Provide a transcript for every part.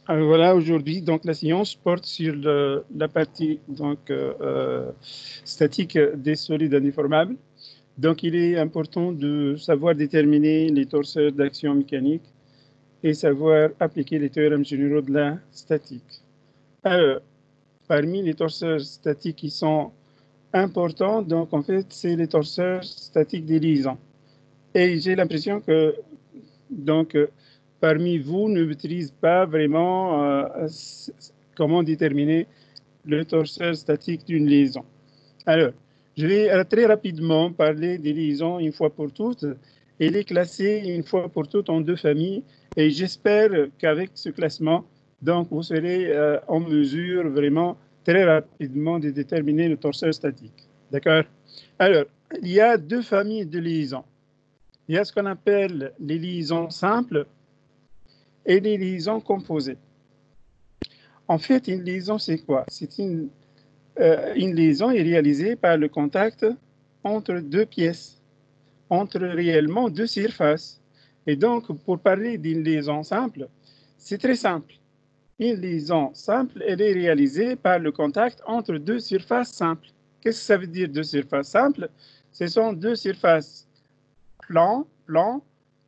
Alors voilà, aujourd'hui, donc la science porte sur la partie statique des solides indéformables. Donc, il est important de savoir déterminer les torseurs d'action mécanique et savoir appliquer les théorèmes généraux de la statique. Alors, parmi les torseurs statiques qui sont importants, donc en fait, c'est les torseurs statiques des liaisons. Et j'ai l'impression que donc, parmi vous ne maîtrisez pas vraiment comment déterminer le torseur statique d'une liaison. Alors, je vais très rapidement parler des liaisons une fois pour toutes et les classer une fois pour toutes en deux familles. Et j'espère qu'avec ce classement, donc, vous serez en mesure vraiment très rapidement de déterminer le torseur statique. D'accord? Alors, il y a deux familles de liaisons. Il y a ce qu'on appelle les liaisons simples et les liaisons composées. En fait, une liaison, c'est quoi? C'est une liaison est réalisée par le contact entre deux pièces, entre réellement deux surfaces. Et donc, pour parler d'une liaison simple, c'est très simple. Une liaison simple, elle est réalisée par le contact entre deux surfaces simples. Qu'est-ce que ça veut dire deux surfaces simples? Ce sont deux surfaces plan, plan,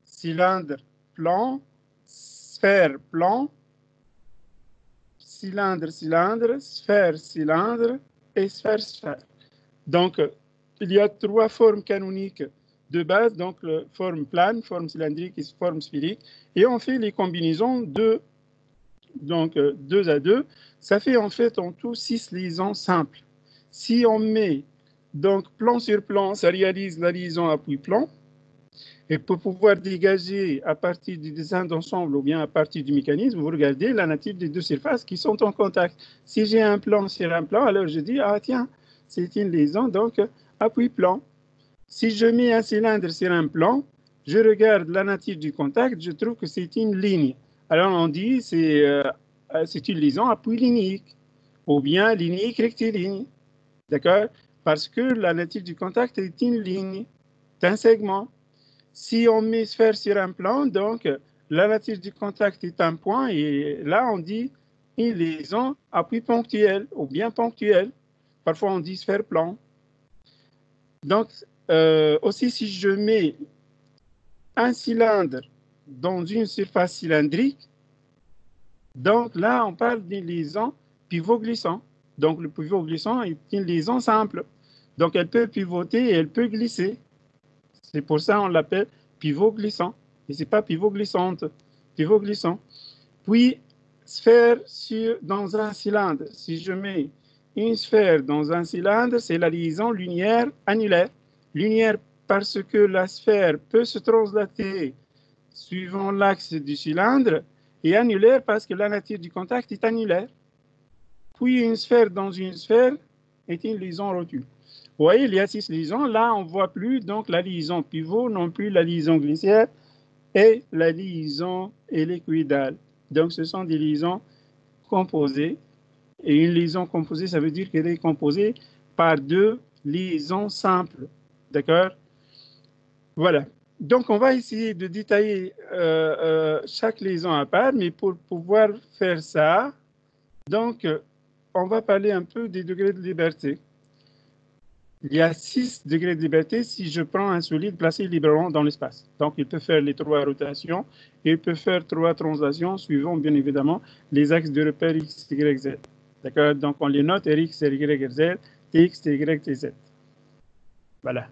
cylindre, plan, sphère, plan, cylindre, cylindre, sphère, cylindre et sphère, sphère. Donc, il y a trois formes canoniques de base, donc forme plane, forme cylindrique et forme sphérique. Et on fait les combinaisons donc 2 à 2. Ça fait en fait en tout 6 liaisons simples. Si on met donc plan sur plan, ça réalise la liaison appui-plan. Et pour pouvoir dégager à partir du dessin d'ensemble ou bien à partir du mécanisme, vous regardez la nature des deux surfaces qui sont en contact. Si j'ai un plan sur un plan, alors je dis, ah tiens, c'est une liaison, donc appui-plan. Si je mets un cylindre sur un plan, je regarde la nature du contact, je trouve que c'est une ligne. Alors on dit c'est une liaison appui linéique ou bien linéique rectiligne. D'accord? Parce que la nature du contact est une ligne, c'est un segment. Si on met sphère sur un plan, donc la nature du contact est un point et là on dit une liaison appui ponctuel ou bien ponctuel. Parfois on dit sphère plan. Donc aussi si je mets un cylindre dans une surface cylindrique, donc là on parle d'une liaison pivot glissant. Donc le pivot glissant est une liaison simple. Donc elle peut pivoter et elle peut glisser. C'est pour ça qu'on l'appelle pivot glissant. Et ce n'est pas pivot glissante, pivot glissant. Puis, sphère dans un cylindre. Si je mets une sphère dans un cylindre, c'est la liaison linéaire annulaire. Linéaire parce que la sphère peut se translater suivant l'axe du cylindre et annulaire parce que la nature du contact est annulaire. Puis, une sphère dans une sphère est une liaison rotule. Vous voyez, il y a 6 liaisons. Là, on ne voit plus donc la liaison pivot, non plus la liaison glissière et la liaison hélicoïdale. Donc, ce sont des liaisons composées. Et une liaison composée, ça veut dire qu'elle est composée par deux liaisons simples. D'accord? Voilà. Donc, on va essayer de détailler chaque liaison à part, mais pour pouvoir faire ça, donc, on va parler un peu des degrés de liberté. Il y a 6 degrés de liberté si je prends un solide placé librement dans l'espace. Donc, il peut faire les 3 rotations et il peut faire 3 translations suivant, bien évidemment, les axes de repère X, Y, Z. D'accord? Donc, on les note Rx, Y, Z, Tx, Ty, Tz. Voilà.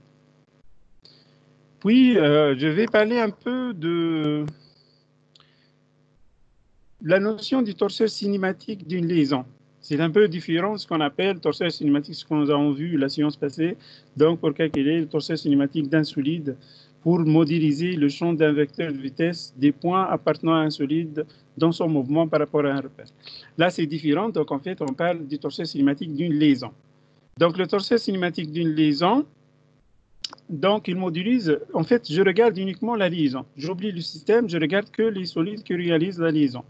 Puis, je vais parler un peu de la notion du torseur cinématique d'une liaison. C'est un peu différent de ce qu'on appelle torseur cinématique, ce que nous avons vu la séance passée. Donc, pour calculer le torseur cinématique d'un solide, pour modéliser le champ d'un vecteur de vitesse des points appartenant à un solide dans son mouvement par rapport à un repère. Là, c'est différent. Donc, en fait, on parle du torseur cinématique d'une liaison. Donc, le torseur cinématique d'une liaison, donc, il modélise. En fait, je regarde uniquement la liaison. J'oublie le système, je regarde que les solides qui réalisent la liaison.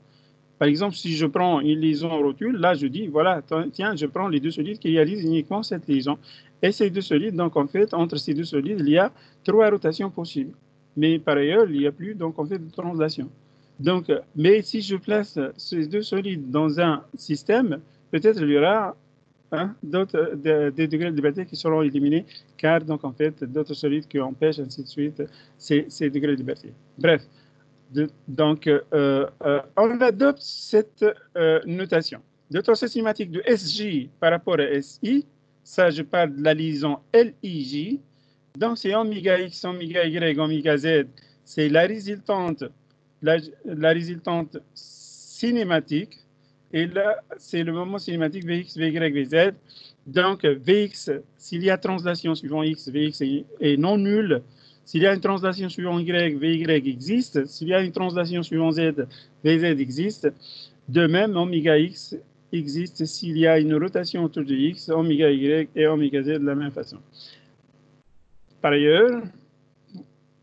Par exemple, si je prends une liaison rotule, là, je dis, voilà, tiens, je prends les deux solides qui réalisent uniquement cette liaison. Et ces deux solides, donc en fait, entre ces deux solides, il y a 3 rotations possibles. Mais par ailleurs, il n'y a plus, donc en fait, de translation. Donc, mais si je place ces deux solides dans un système, peut-être il y aura d'autres des degrés de liberté qui seront éliminés, car donc en fait d'autres solides qui empêchent ainsi de suite ces degrés de liberté. Bref, donc on adopte cette notation. Le torset cinématique de SJ par rapport à SI, ça je parle de la liaison LIJ. Donc c'est oméga X, oméga Y, oméga Z, c'est la résultante cinématique. Et là, c'est le moment cinématique Vx, Vy, Vz. Donc, Vx, s'il y a translation suivant X, Vx est non nul. S'il y a une translation suivant Y, Vy existe. S'il y a une translation suivant Z, Vz existe. De même, oméga X existe s'il y a une rotation autour de X, oméga Y et oméga Z de la même façon. Par ailleurs,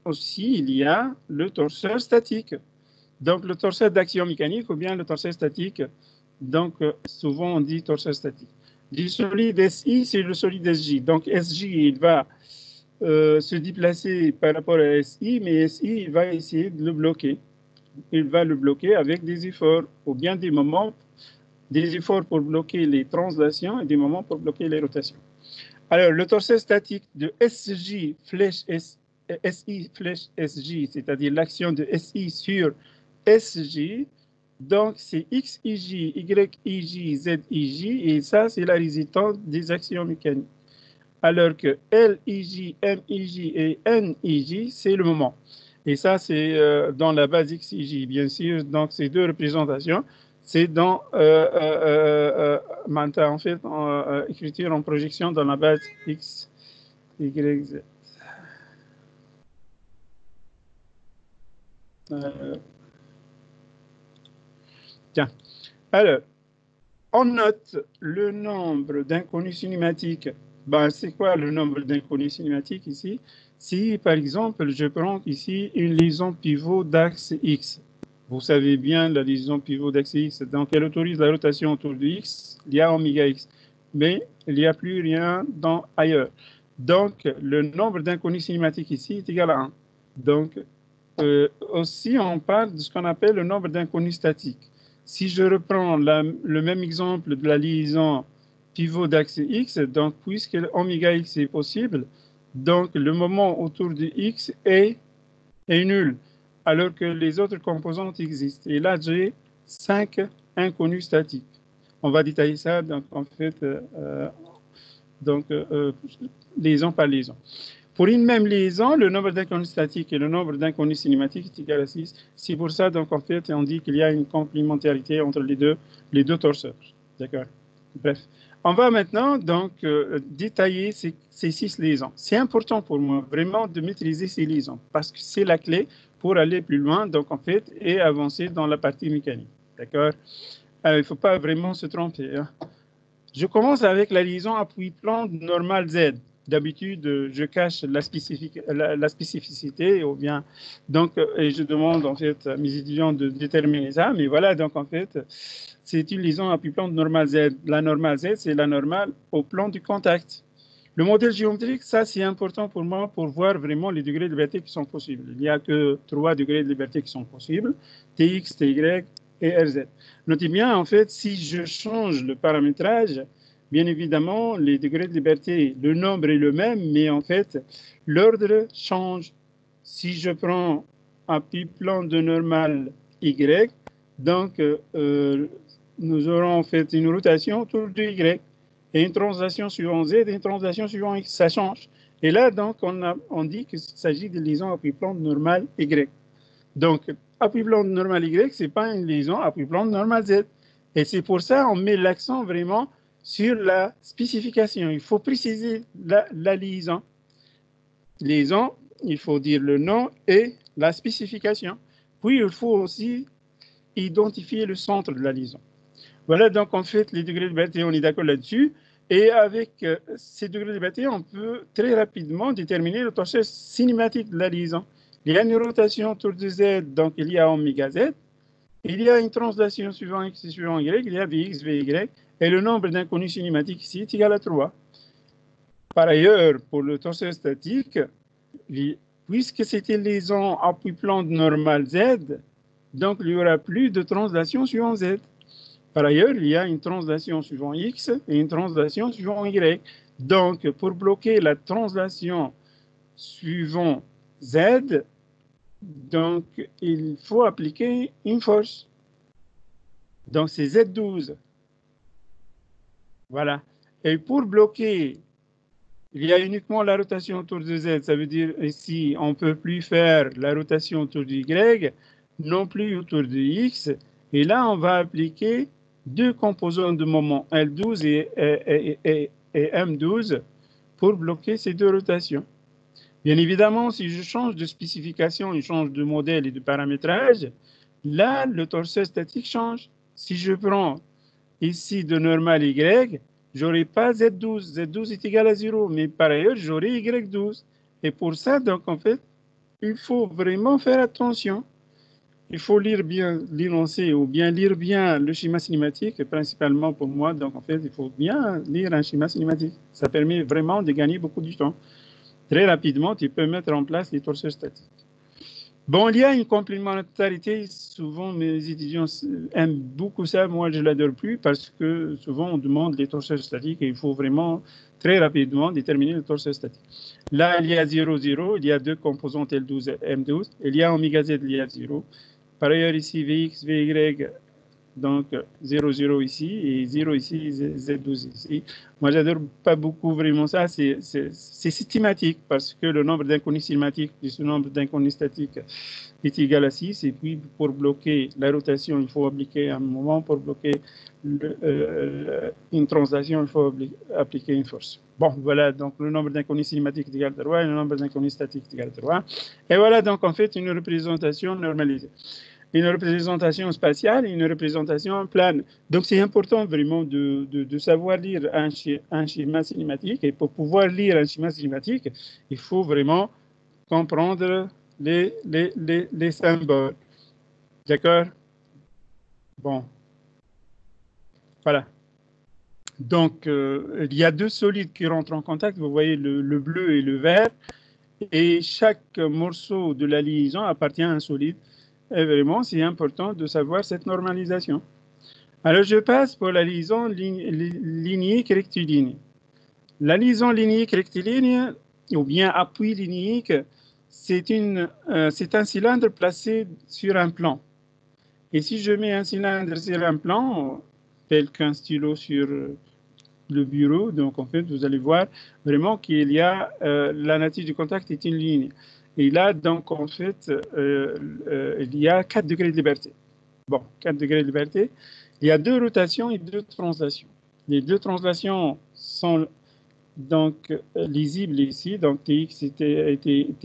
aussi, il y a le torseur statique. Donc, le torseur d'action mécanique ou bien le torseur statique. Donc, souvent, on dit torseur statique. Du solide SI, c'est le solide SJ. Donc, SJ, il va se déplacer par rapport à SI, mais SI, il va essayer de le bloquer. Il va le bloquer avec des efforts, ou bien des moments, des efforts pour bloquer les translations et des moments pour bloquer les rotations. Alors, le torseur statique de SJ flèche SI flèche SJ, c'est-à-dire l'action de SI sur SJ, donc c'est XIJ, YIJ, ZIJ, et ça, c'est la résultante des actions mécaniques. Alors que LIJ, MIJ et NIJ, c'est le moment. Et ça, c'est dans la base XIJ, bien sûr. Donc, ces deux représentations, c'est dans, en fait, écriture en projection dans la base X, Y, Z. Tiens, alors, on note le nombre d'inconnus cinématiques. Ben, c'est quoi le nombre d'inconnus cinématiques ici? Si, par exemple, je prends ici une liaison pivot d'axe X. Vous savez bien la liaison pivot d'axe X, donc elle autorise la rotation autour de X, il y a oméga X. Mais il n'y a plus rien ailleurs. Donc, le nombre d'inconnus cinématiques ici est égal à 1. Donc, aussi, on parle de ce qu'on appelle le nombre d'inconnus statiques. Si je reprends le même exemple de la liaison pivot d'axe X, donc puisque oméga X est possible, donc le moment autour de X est nul, alors que les autres composantes existent. Et là, j'ai 5 inconnus statiques. On va détailler ça, donc en fait, liaison par liaison. Pour une même liaison, le nombre d'inconnus statiques et le nombre d'inconnus cinématiques est égal à 6. C'est pour ça, donc, en fait, on dit qu'il y a une complémentarité entre les deux torseurs. D'accord? Bref. On va maintenant, donc, détailler ces 6 liaisons. C'est important pour moi, vraiment, de maîtriser ces liaisons, parce que c'est la clé pour aller plus loin, donc, en fait, et avancer dans la partie mécanique. D'accord? Il ne faut pas vraiment se tromper. Hein. Je commence avec la liaison appui-plan normale Z. D'habitude, je cache la spécificité, ou bien, donc, et je demande en fait à mes étudiants de déterminer ça, mais voilà, donc en fait, c'est une liaison appui-plan normale Z. La normale Z, c'est la normale au plan du contact. Le modèle géométrique, ça, c'est important pour moi pour voir vraiment les degrés de liberté qui sont possibles. Il n'y a que 3 degrés de liberté qui sont possibles, Tx, Ty et Rz. Notez bien, en fait, si je change le paramétrage, bien évidemment, les degrés de liberté, le nombre est le même, mais en fait, l'ordre change. Si je prends un plan de normale Y, donc nous aurons en fait une rotation autour de Y et une translation suivant Z et une translation suivant X, ça change. Et là, donc, on dit qu'il s'agit de liaison appui-plan de normale Y. Donc, appui-plan de normale Y, ce n'est pas une liaison appui-plan de normale Z. Et c'est pour ça qu'on met l'accent vraiment sur la spécification. Il faut préciser la liaison. Liaison, il faut dire le nom et la spécification. Puis, il faut aussi identifier le centre de la liaison. Voilà, donc en fait, les degrés de liberté, on est d'accord là-dessus. Et avec ces degrés de liberté, on peut très rapidement déterminer le torseur cinématique de la liaison. Il y a une rotation autour de Z, donc il y a oméga Z. Il y a une translation suivant X et suivant Y, il y a Vx, Vy, et le nombre d'inconnus cinématiques ici est égal à 3. Par ailleurs, pour le torseur statique, puisque c'était liaison appui-plan de normale Z, Donc, il n'y aura plus de translation suivant Z. Par ailleurs, il y a une translation suivant X et une translation suivant Y. Donc, pour bloquer la translation suivant Z, donc, il faut appliquer une force. Donc, c'est Z12. Voilà. Et pour bloquer, il y a uniquement la rotation autour de Z. Ça veut dire ici, on ne peut plus faire la rotation autour de Y, non plus autour de X. Et là, on va appliquer deux composants de moment, L12 et M12, pour bloquer ces deux rotations. Bien évidemment, si je change de spécification, je change de modèle et de paramétrage, là, le torseur statique change. Si je prends ici de normal Y, je n'aurai pas Z12. Z12 est égal à 0, mais par ailleurs, j'aurai Y12. Et pour ça, donc, en fait, il faut vraiment faire attention. Il faut lire bien l'énoncé ou bien lire bien le schéma cinématique, principalement pour moi. Donc, en fait, il faut bien lire un schéma cinématique. Ça permet vraiment de gagner beaucoup de temps. Très rapidement, tu peux mettre en place les torseurs statiques. Bon, il y a une complémentarité. Souvent, mes étudiants aiment beaucoup ça. Moi, je ne l'adore plus parce que souvent, on demande les torseurs statiques et il faut vraiment très rapidement déterminer le torseur statique. Là, il y a 0, 0. Il y a deux composantes L12 et M12. Il y a oméga Z, il y a 0. Par ailleurs, ici, Vx, Vy, donc 0, 0 ici et 0 ici, Z12 ici. Moi, j'adore pas beaucoup vraiment ça. C'est systématique parce que le nombre d'inconnus cinématiques de ce nombre d'inconnus statiques est égal à 6. Et puis, pour bloquer la rotation, il faut appliquer un moment. Pour bloquer une translation, il faut appliquer une force. Bon, voilà, donc le nombre d'inconnus cinématiques est égal à 3 et le nombre d'inconnus statiques est égal à 3. Et voilà, donc en fait, une représentation normalisée. Une représentation spatiale et une représentation plane. Donc, c'est important vraiment de savoir lire un schéma cinématique. Et pour pouvoir lire un schéma cinématique, il faut vraiment comprendre les symboles. D'accord? Bon. Voilà. Donc, il y a deux solides qui rentrent en contact. Vous voyez le bleu et le vert. Et chaque morceau de la liaison appartient à un solide. Et vraiment, c'est important de savoir cette normalisation. Alors, je passe pour la liaison linéique rectiligne. La liaison linéique rectiligne, ou bien appui linéique, c'est un cylindre placé sur un plan. Et si je mets un cylindre sur un plan, tel qu'un stylo sur le bureau, donc en fait, vous allez voir vraiment qu'il y a la nature du contact est une ligne. Et là, donc, en fait, il y a 4 degrés de liberté. Bon, 4 degrés de liberté. Il y a deux rotations et deux translations. Les deux translations sont donc lisibles ici, donc Tx et Ty.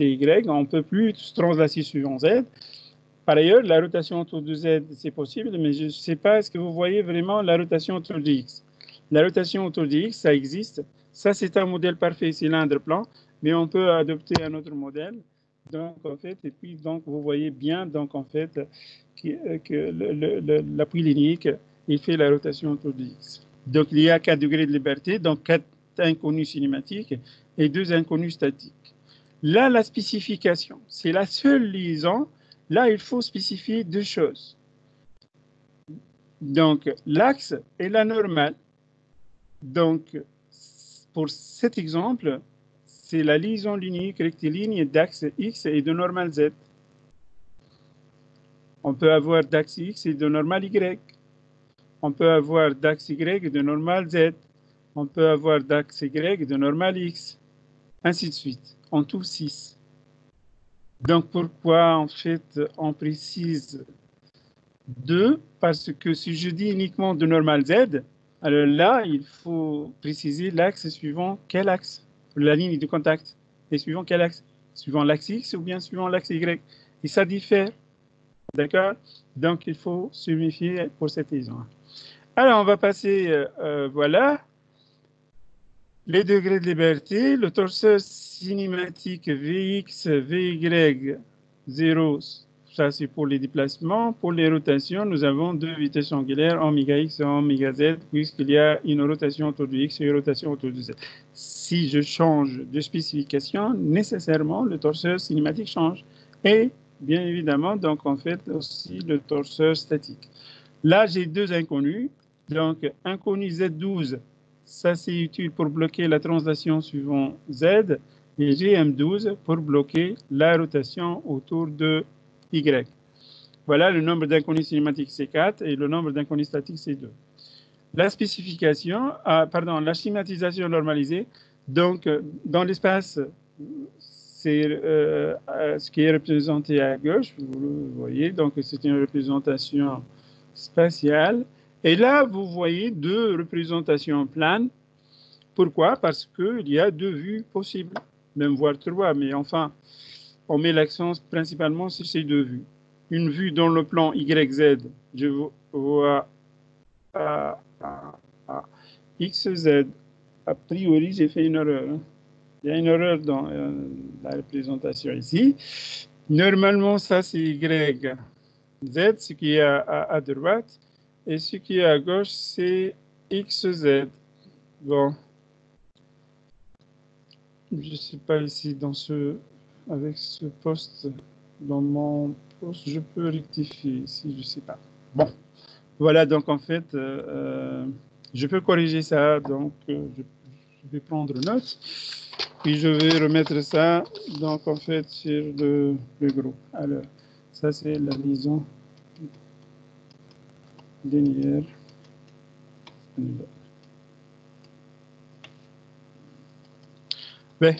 On ne peut plus translater suivant Z. Par ailleurs, la rotation autour de Z, c'est possible, mais je ne sais pas, est-ce que vous voyez vraiment la rotation autour de X? La rotation autour de X, ça existe. Ça, c'est un modèle parfait cylindre plan, mais on peut adopter un autre modèle. Donc, en fait, et puis, donc, vous voyez bien, donc, en fait, que l'appui linéique, il fait la rotation autour de X. Donc, il y a 4 degrés de liberté, donc 4 inconnus cinématiques et 2 inconnus statiques. Là, la spécification, c'est la seule liaison. Là, il faut spécifier deux choses. Donc, l'axe et la normale. Donc, pour cet exemple, c'est la liaison linéique rectiligne d'axe X et de normale Z. On peut avoir d'axe X et de normale Y. On peut avoir d'axe Y et de normale Z. On peut avoir d'axe Y et de normale X. Ainsi de suite. En tout, 6. Donc, pourquoi, en fait, on précise 2? Parce que si je dis uniquement de normale Z, alors là, il faut préciser l'axe suivant quel axe? La ligne de contact. Et suivant quel axe? Suivant l'axe X ou bien suivant l'axe Y? Et ça diffère. D'accord? Donc, il faut se méfier pour cette liaison. Alors, on va passer, voilà, les degrés de liberté. Le torseur cinématique Vx, Vy, 0, ça c'est pour les déplacements. Pour les rotations, nous avons deux vitesses angulaires, oméga x et oméga z, puisqu'il y a une rotation autour de x et une rotation autour de z. Si je change de spécification, nécessairement, le torseur cinématique change. Et bien évidemment, donc en fait aussi le torseur statique. Là, j'ai deux inconnus. Donc, inconnu Z12, ça c'est utile pour bloquer la translation suivant Z, et GM12 pour bloquer la rotation autour de Y. Voilà, le nombre d'inconnus cinématiques c'est 4 et le nombre d'inconnus statiques c'est 2. La spécification, la schématisation normalisée, donc dans l'espace, c'est ce qui est représenté à gauche, vous le voyez, donc c'est une représentation spatiale. Et là, vous voyez deux représentations planes. Pourquoi? Parce qu'il y a deux vues possibles, même voire trois, mais enfin, on met l'accent principalement sur ces deux vues. Une vue dans le plan YZ, je vois XZ. A priori, j'ai fait une erreur. Il y a une erreur dans la représentation ici. Normalement, ça c'est YZ, ce qui est à droite, et ce qui est à gauche, c'est XZ. Bon. Je ne sais pas ici, avec ce poste, dans mon poste, je peux rectifier ici, je ne sais pas. Bon, voilà, donc en fait, je peux corriger ça, donc je vais prendre note, puis je vais remettre ça, donc en fait, sur le groupe. Alors, ça c'est la liaison linéaire. Ben,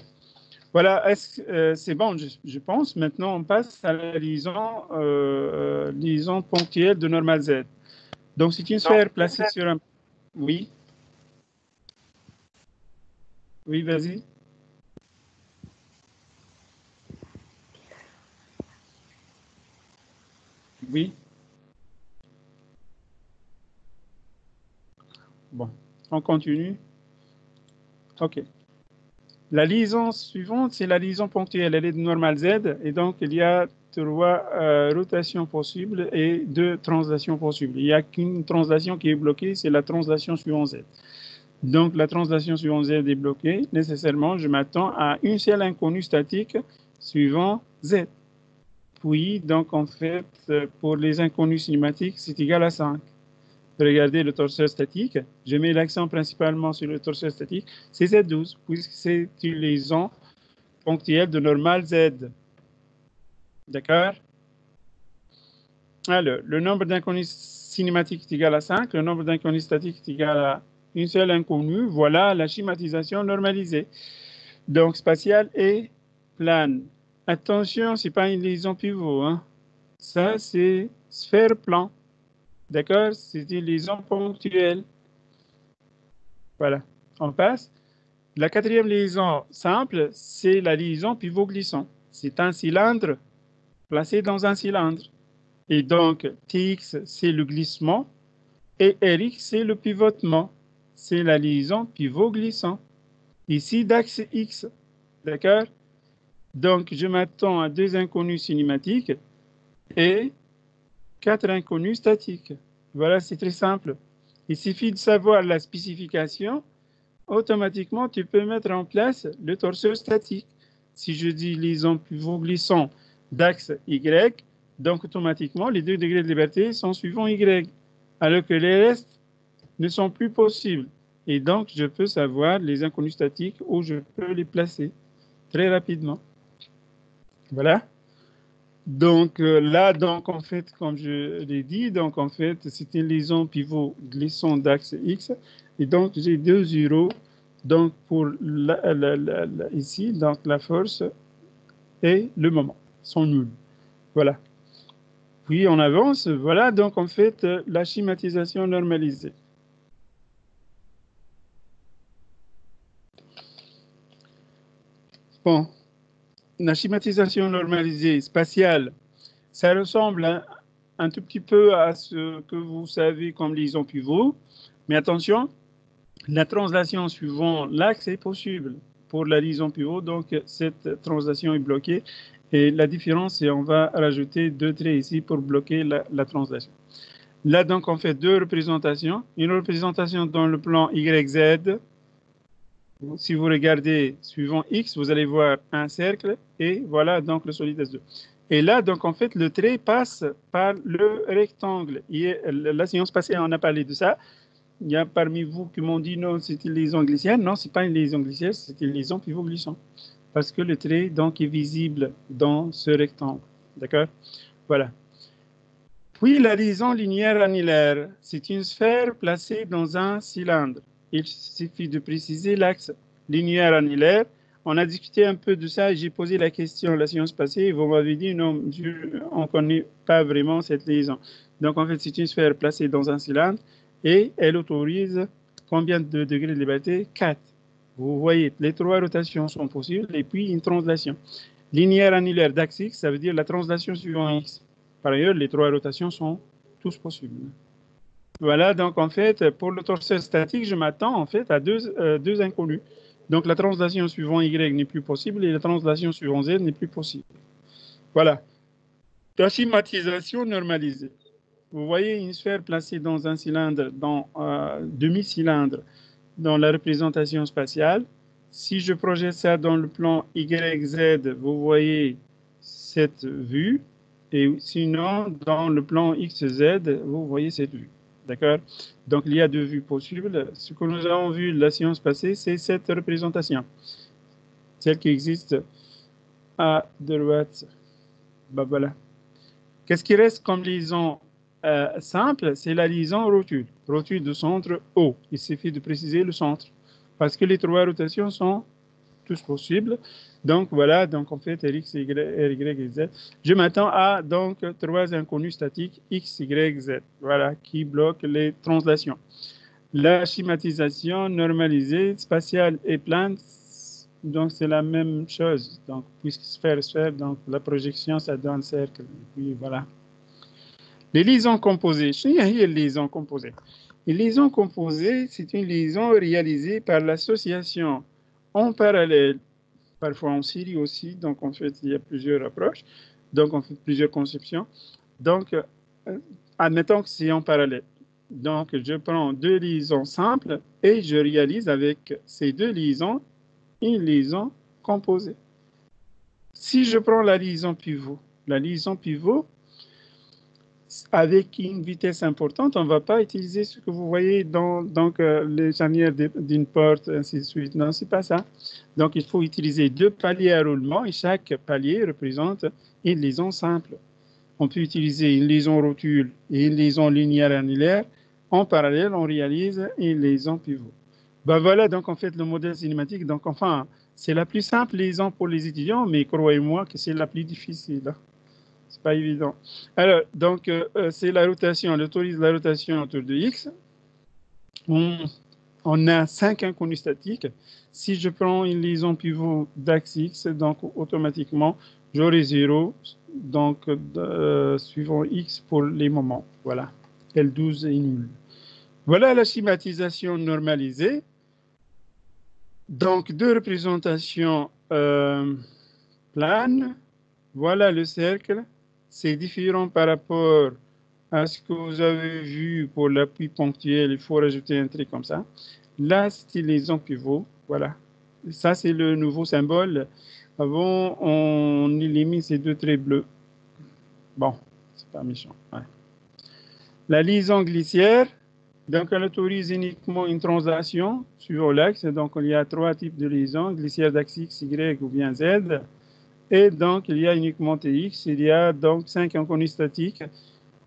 voilà, c'est bon, je pense. Maintenant, on passe à la liaison ponctuelle de normal Z. Donc, c'est une sphère placée sur un... Oui. Oui, vas-y. Oui. Bon, on continue. OK. La liaison suivante, c'est la liaison ponctuelle. Elle est de normal Z, et donc il y a trois rotations possibles et deux translations possibles. Il n'y a qu'une translation qui est bloquée, c'est la translation suivant Z. Donc la translation suivant Z est bloquée. Nécessairement, je m'attends à une seule inconnue statique suivant Z. Puis, donc en fait, pour les inconnus cinématiques, c'est égal à 5. Regardez le torseur statique. Je mets l'accent principalement sur le torseur statique. C'est Z12, puisque c'est une liaison ponctuelle de normal Z. D'accord? Alors, le nombre d'inconnus cinématiques est égal à 5. Le nombre d'inconnus statiques est égal à une seule inconnue. Voilà la schématisation normalisée. Donc, spatiale et plane. Attention, ce n'est pas une liaison pivot. Hein. Ça, c'est sphère-plan. D'accord? C'est une liaison ponctuelle. Voilà, on passe. La quatrième liaison simple, c'est la liaison pivot-glissant. C'est un cylindre placé dans un cylindre. Et donc, TX, c'est le glissement, et RX, c'est le pivotement. C'est la liaison pivot-glissant. Ici, d'axe X. D'accord? Donc, je m'attends à deux inconnus cinématiques et quatre inconnus statiques. Voilà, c'est très simple. Il suffit de savoir la spécification. Automatiquement, tu peux mettre en place le torseur statique. Si je dis liaison pivot glissant d'axe Y, donc automatiquement, les 2 degrés de liberté sont suivants Y, alors que les restes ne sont plus possibles. Et donc, je peux savoir les inconnus statiques où je peux les placer très rapidement. Voilà. Donc là, donc en fait, comme je l'ai dit, donc en fait, c'est une liaison pivot glissant d'axe X. Et donc, j'ai 2 zéros. Donc, pour ici, donc la force et le moment sont nuls. Voilà. Puis on avance. Voilà, donc en fait, la schématisation normalisée. Bon, la schématisation normalisée spatiale, ça ressemble un tout petit peu à ce que vous savez comme liaison pivot. Mais attention, la translation suivant l'axe est possible pour la liaison pivot, donc cette translation est bloquée. Et la différence, c'est qu'on va rajouter 2 traits ici pour bloquer la translation. Là, donc, on fait deux représentations. Une représentation dans le plan YZ Si vous regardez suivant X, vous allez voir un cercle et voilà donc le solide S2. Et là, donc en fait, le trait passe par le rectangle. La séance passée, on a parlé de ça. Il y a parmi vous qui m'ont dit non, c'est une liaison glycienne. Non, ce n'est pas une liaison glycienne, c'est une liaison pivot-glissant. Parce que le trait donc, est visible dans ce rectangle. D'accord? Voilà. Puis la liaison linéaire annulaire, c'est une sphère placée dans un cylindre. Il suffit de préciser l'axe linéaire annulaire. On a discuté un peu de ça et j'ai posé la question la séance passée et vous m'avez dit non, on ne connaît pas vraiment cette liaison. Donc en fait, c'est une sphère placée dans un cylindre et elle autorise combien de degrés de liberté? 4. Vous voyez, les 3 rotations sont possibles et puis une translation. Linéaire annulaire d'axe X, ça veut dire la translation suivant X. Par ailleurs, les 3 rotations sont tous possibles. Voilà, donc en fait, pour le torseur statique, je m'attends en fait à deux inconnus. Donc la translation suivant Y n'est plus possible et la translation suivant Z n'est plus possible. Voilà. La schématisation normalisée. Vous voyez une sphère placée dans un cylindre, dans un demi-cylindre, dans la représentation spatiale. Si je projette ça dans le plan YZ, vous voyez cette vue. Et sinon, dans le plan XZ, vous voyez cette vue. D'accord? Donc, il y a 2 vues possibles. Ce que nous avons vu la séance passée, c'est cette représentation. Celle qui existe à droite. Ben voilà. Qu'est-ce qui reste comme liaison simple? C'est la liaison rotule. Rotule de centre O. Il suffit de préciser le centre. Parce que les 3 rotations sont tous possibles. Donc voilà, donc en fait X, Y et Z. Je m'attends à donc 3 inconnus statiques X, Y, Z. Voilà, qui bloquent les translations. La schématisation normalisée, spatiale et plane, donc c'est la même chose. Donc puisque sphère, donc la projection, ça donne cercle. Puis voilà. Les liaisons composées. Les liaisons composées. Les liaisons composées, c'est une liaison réalisée par l'association en parallèle, parfois en série aussi. Donc, en fait, il y a plusieurs approches. Donc, on fait plusieurs conceptions. Donc, admettons que c'est en parallèle. Donc, je prends 2 liaisons simples et je réalise avec ces 2 liaisons une liaison composée. Si je prends la liaison pivot, avec une vitesse importante, on ne va pas utiliser ce que vous voyez dans les charnières d'une porte, ainsi de suite. Non, ce n'est pas ça. Donc, il faut utiliser 2 paliers à roulement et chaque palier représente une liaison simple. On peut utiliser une liaison rotule et une liaison linéaire annulaire. En parallèle, on réalise une liaison pivot. Ben voilà, donc en fait, le modèle cinématique, donc enfin, c'est la plus simple liaison pour les étudiants, mais croyez-moi que c'est la plus difficile. C'est pas évident. Alors, donc, c'est la rotation. On autorise la rotation autour de X. On a 5 inconnus statiques. Si je prends une liaison pivot d'axe X, donc automatiquement, j'aurai 0, donc suivant X pour les moments. Voilà. L12 est nul. Voilà la schématisation normalisée. Donc, 2 représentations planes. Voilà le cercle. C'est différent par rapport à ce que vous avez vu pour l'appui ponctuel. Il faut rajouter un trait comme ça. Là, c'est une liaison pivot. Voilà. Ça, c'est le nouveau symbole. Avant, on élimine ces 2 traits bleus. Bon, c'est pas méchant. Ouais. La liaison glissière, donc elle autorise uniquement une translation suivant l'axe. Donc, il y a 3 types de liaisons, glissière d'axe X, Y ou bien Z. Et donc, il y a uniquement TX, il y a donc 5 inconnus statiques.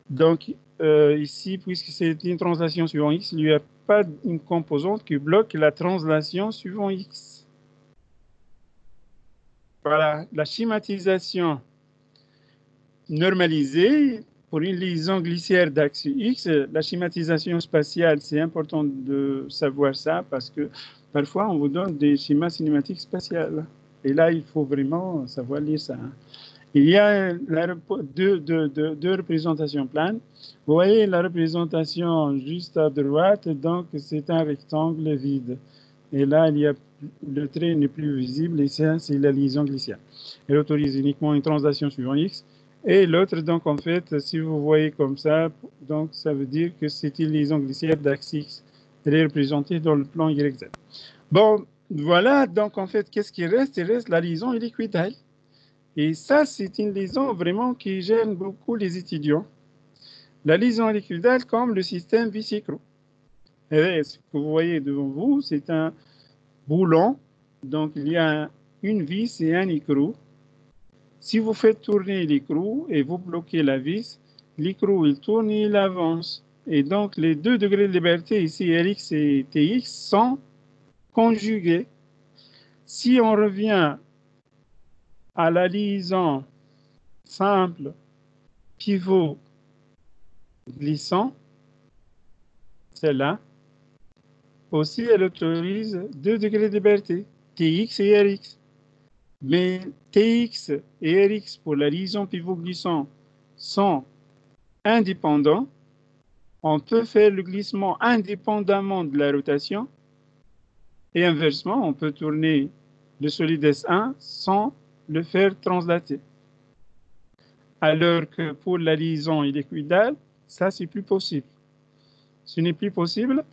Donc, ici, puisque c'est une translation suivant X, il n'y a pas une composante qui bloque la translation suivant X. Voilà, la schématisation normalisée pour une liaison glissière d'axe X, la schématisation spatiale, c'est important de savoir ça parce que parfois, on vous donne des schémas cinématiques spatiales. Et là, il faut vraiment savoir lire ça. Il y a deux représentations planes. Vous voyez la représentation juste à droite, donc c'est un rectangle vide. Et là, le trait n'est plus visible et ça, c'est la liaison glissière. Elle autorise uniquement une translation suivant X. Et l'autre, donc en fait, si vous voyez comme ça, donc ça veut dire que c'est une liaison glissière d'axe X. Elle est représentée dans le plan YZ. Bon, Voilà, donc en fait, qu'est-ce qui reste? Il reste la liaison liquidale. Et ça, c'est une liaison vraiment qui gêne beaucoup les étudiants. La liaison liquidale comme le système vis-écrou. Et ce que vous voyez devant vous, c'est un boulon. Donc, il y a une vis et un écrou. Si vous faites tourner l'écrou et vous bloquez la vis, l'écrou, il tourne et il avance. Et donc, les deux degrés de liberté ici, Rx et Tx, sont conjugués. Si on revient à la liaison simple pivot glissant, celle-là, aussi, elle autorise deux degrés de liberté, Tx et Rx. Mais Tx et Rx pour la liaison pivot glissant sont indépendants. On peut faire le glissement indépendamment de la rotation et inversement, on peut tourner le solide S1 sans le faire translater. Alors que pour la liaison liquidale, ça, c'est plus possible. Ce n'est plus possible.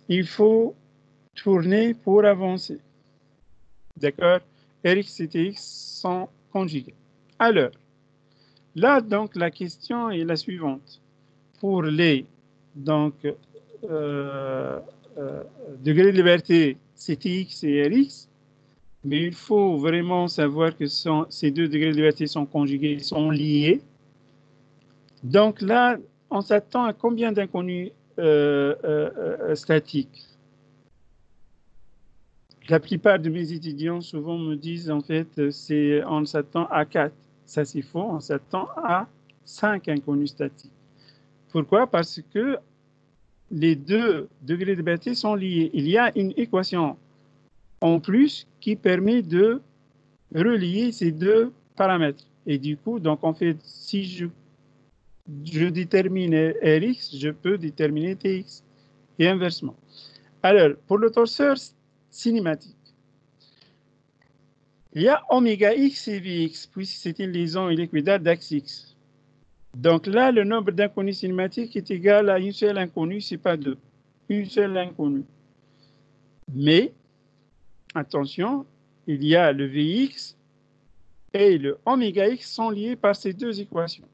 Il faut tourner pour avancer. D'accord? Rx et Tx sont conjugués. Alors, là, donc, la question est la suivante. Pour les degrés de liberté, c'est Tx et Rx, mais il faut vraiment savoir que ces deux degrés de liberté sont conjugués, sont liés. Donc là, on s'attend à combien d'inconnus statiques? La plupart de mes étudiants souvent me disent en fait, on s'attend à 4. Ça c'est faux, on s'attend à 5 inconnus statiques. Pourquoi? Parce que les deux degrés de liberté sont liés. Il y a une équation en plus qui permet de relier ces deux paramètres. Et du coup, donc en fait, si je détermine Rx, je peux déterminer Tx et inversement. Alors, pour le torseur cinématique, il y a oméga x et Vx, puisque c'est une liaison liquidale d'axe X. Donc là, le nombre d'inconnus cinématiques est égal à une seule inconnue, ce n'est pas deux. Une seule inconnue. Mais, attention, il y a le Vx et le oméga x sont liés par ces deux équations.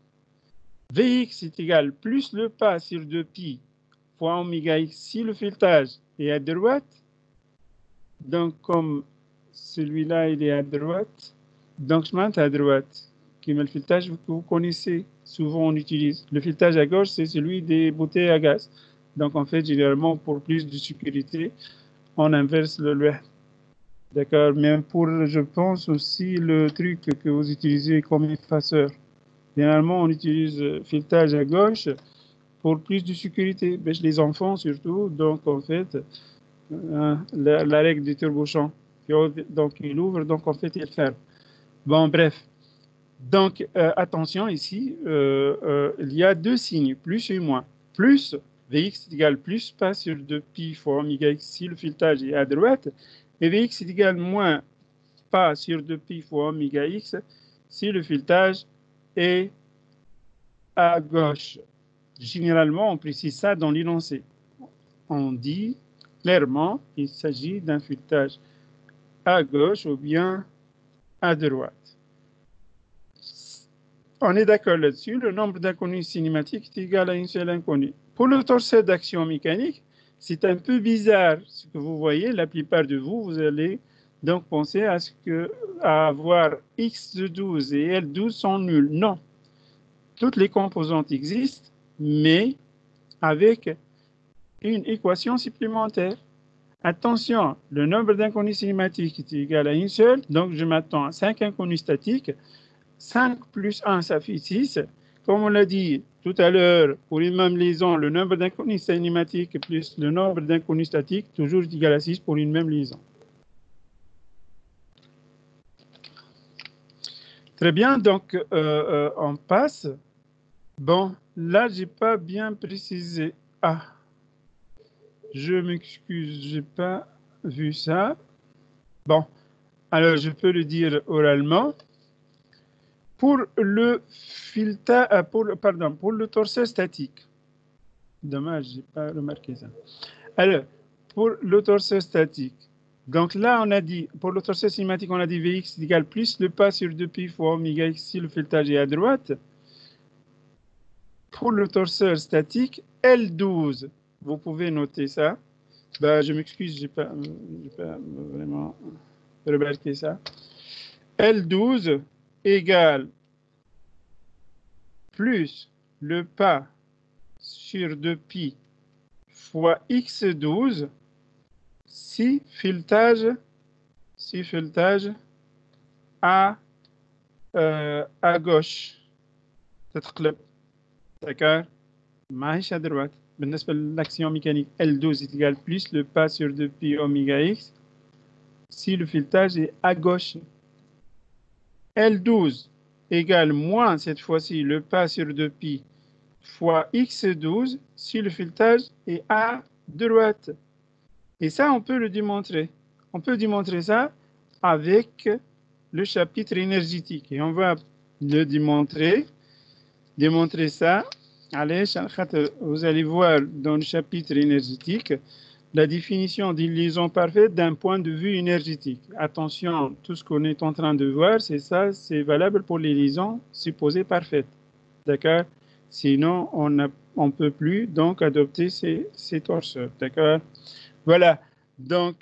Vx est égal plus le pas sur 2pi fois oméga x si le filetage est à droite. Donc, comme celui-là, il est à droite, donc je monte à droite. Qui met le filetage que vous connaissez, souvent on utilise. Le filetage à gauche, c'est celui des bouteilles à gaz. Donc, en fait, généralement, pour plus de sécurité, on inverse le D'accord, même pour, je pense aussi, le truc que vous utilisez comme effaceur. Généralement, on utilise filetage à gauche pour plus de sécurité, mais chez les enfants surtout. Donc, en fait, la règle du turbo-champ, donc il ouvre, donc en fait, il ferme. Bon, bref. Donc, attention ici, il y a deux signes, plus et moins. Plus, Vx est égal plus pas sur 2pi fois oméga x si le filetage est à droite, et Vx est égal moins pas sur 2pi fois oméga x si le filetage est à gauche. Généralement, on précise ça dans l'énoncé. On dit clairement qu'il s'agit d'un filetage à gauche ou bien à droite. On est d'accord là-dessus, le nombre d'inconnus cinématiques est égal à une seule inconnue. Pour le torseur d'action mécanique, c'est un peu bizarre ce que vous voyez. La plupart de vous, vous allez donc penser à avoir X12 et L12 sont nuls. Non. Toutes les composantes existent, mais avec une équation supplémentaire. Attention, le nombre d'inconnus cinématiques est égal à une seule, donc je m'attends à 5 inconnus statiques. 5 plus 1, ça fait 6. Comme on l'a dit tout à l'heure, pour une même liaison, le nombre d'inconnus cinématiques plus le nombre d'inconnus statiques, toujours égal à 6 pour une même liaison. Très bien, donc on passe. Bon, là, je n'ai pas bien précisé. Ah, je m'excuse, je n'ai pas vu ça. Bon, alors je peux le dire oralement. Pour le pour le torseur statique. Dommage, je n'ai pas remarqué ça. Alors, pour le torseur statique, Donc là, on a dit, pour le torsion cinématique, on a dit Vx est égal plus le pas sur 2pi fois oméga x si le filetage est à droite. Pour le torseur statique, L12, vous pouvez noter ça. Ben, je m'excuse, je n'ai pas vraiment remarqué ça. L12 égale plus le pas sur 2pi fois x12 si filetage à gauche تتقلب d'accord ماهيش à droite بالنسبة للأكسيون mécanique L12 est égal plus le pas sur 2pi oméga x si le filetage est à gauche. L12 égale moins cette fois-ci le pas sur 2pi fois x12 si le filetage est à droite. Et ça, on peut le démontrer. On peut démontrer ça avec le chapitre énergétique. Et on va le démontrer. Démontrer ça. Allez, vous allez voir dans le chapitre énergétique la définition d'une liaison parfaite d'un point de vue énergétique. Attention, tout ce qu'on est en train de voir, c'est ça, c'est valable pour les liaisons supposées parfaites. D'accord? Sinon, on ne peut plus donc adopter ces torseurs. D'accord? Voilà. Donc,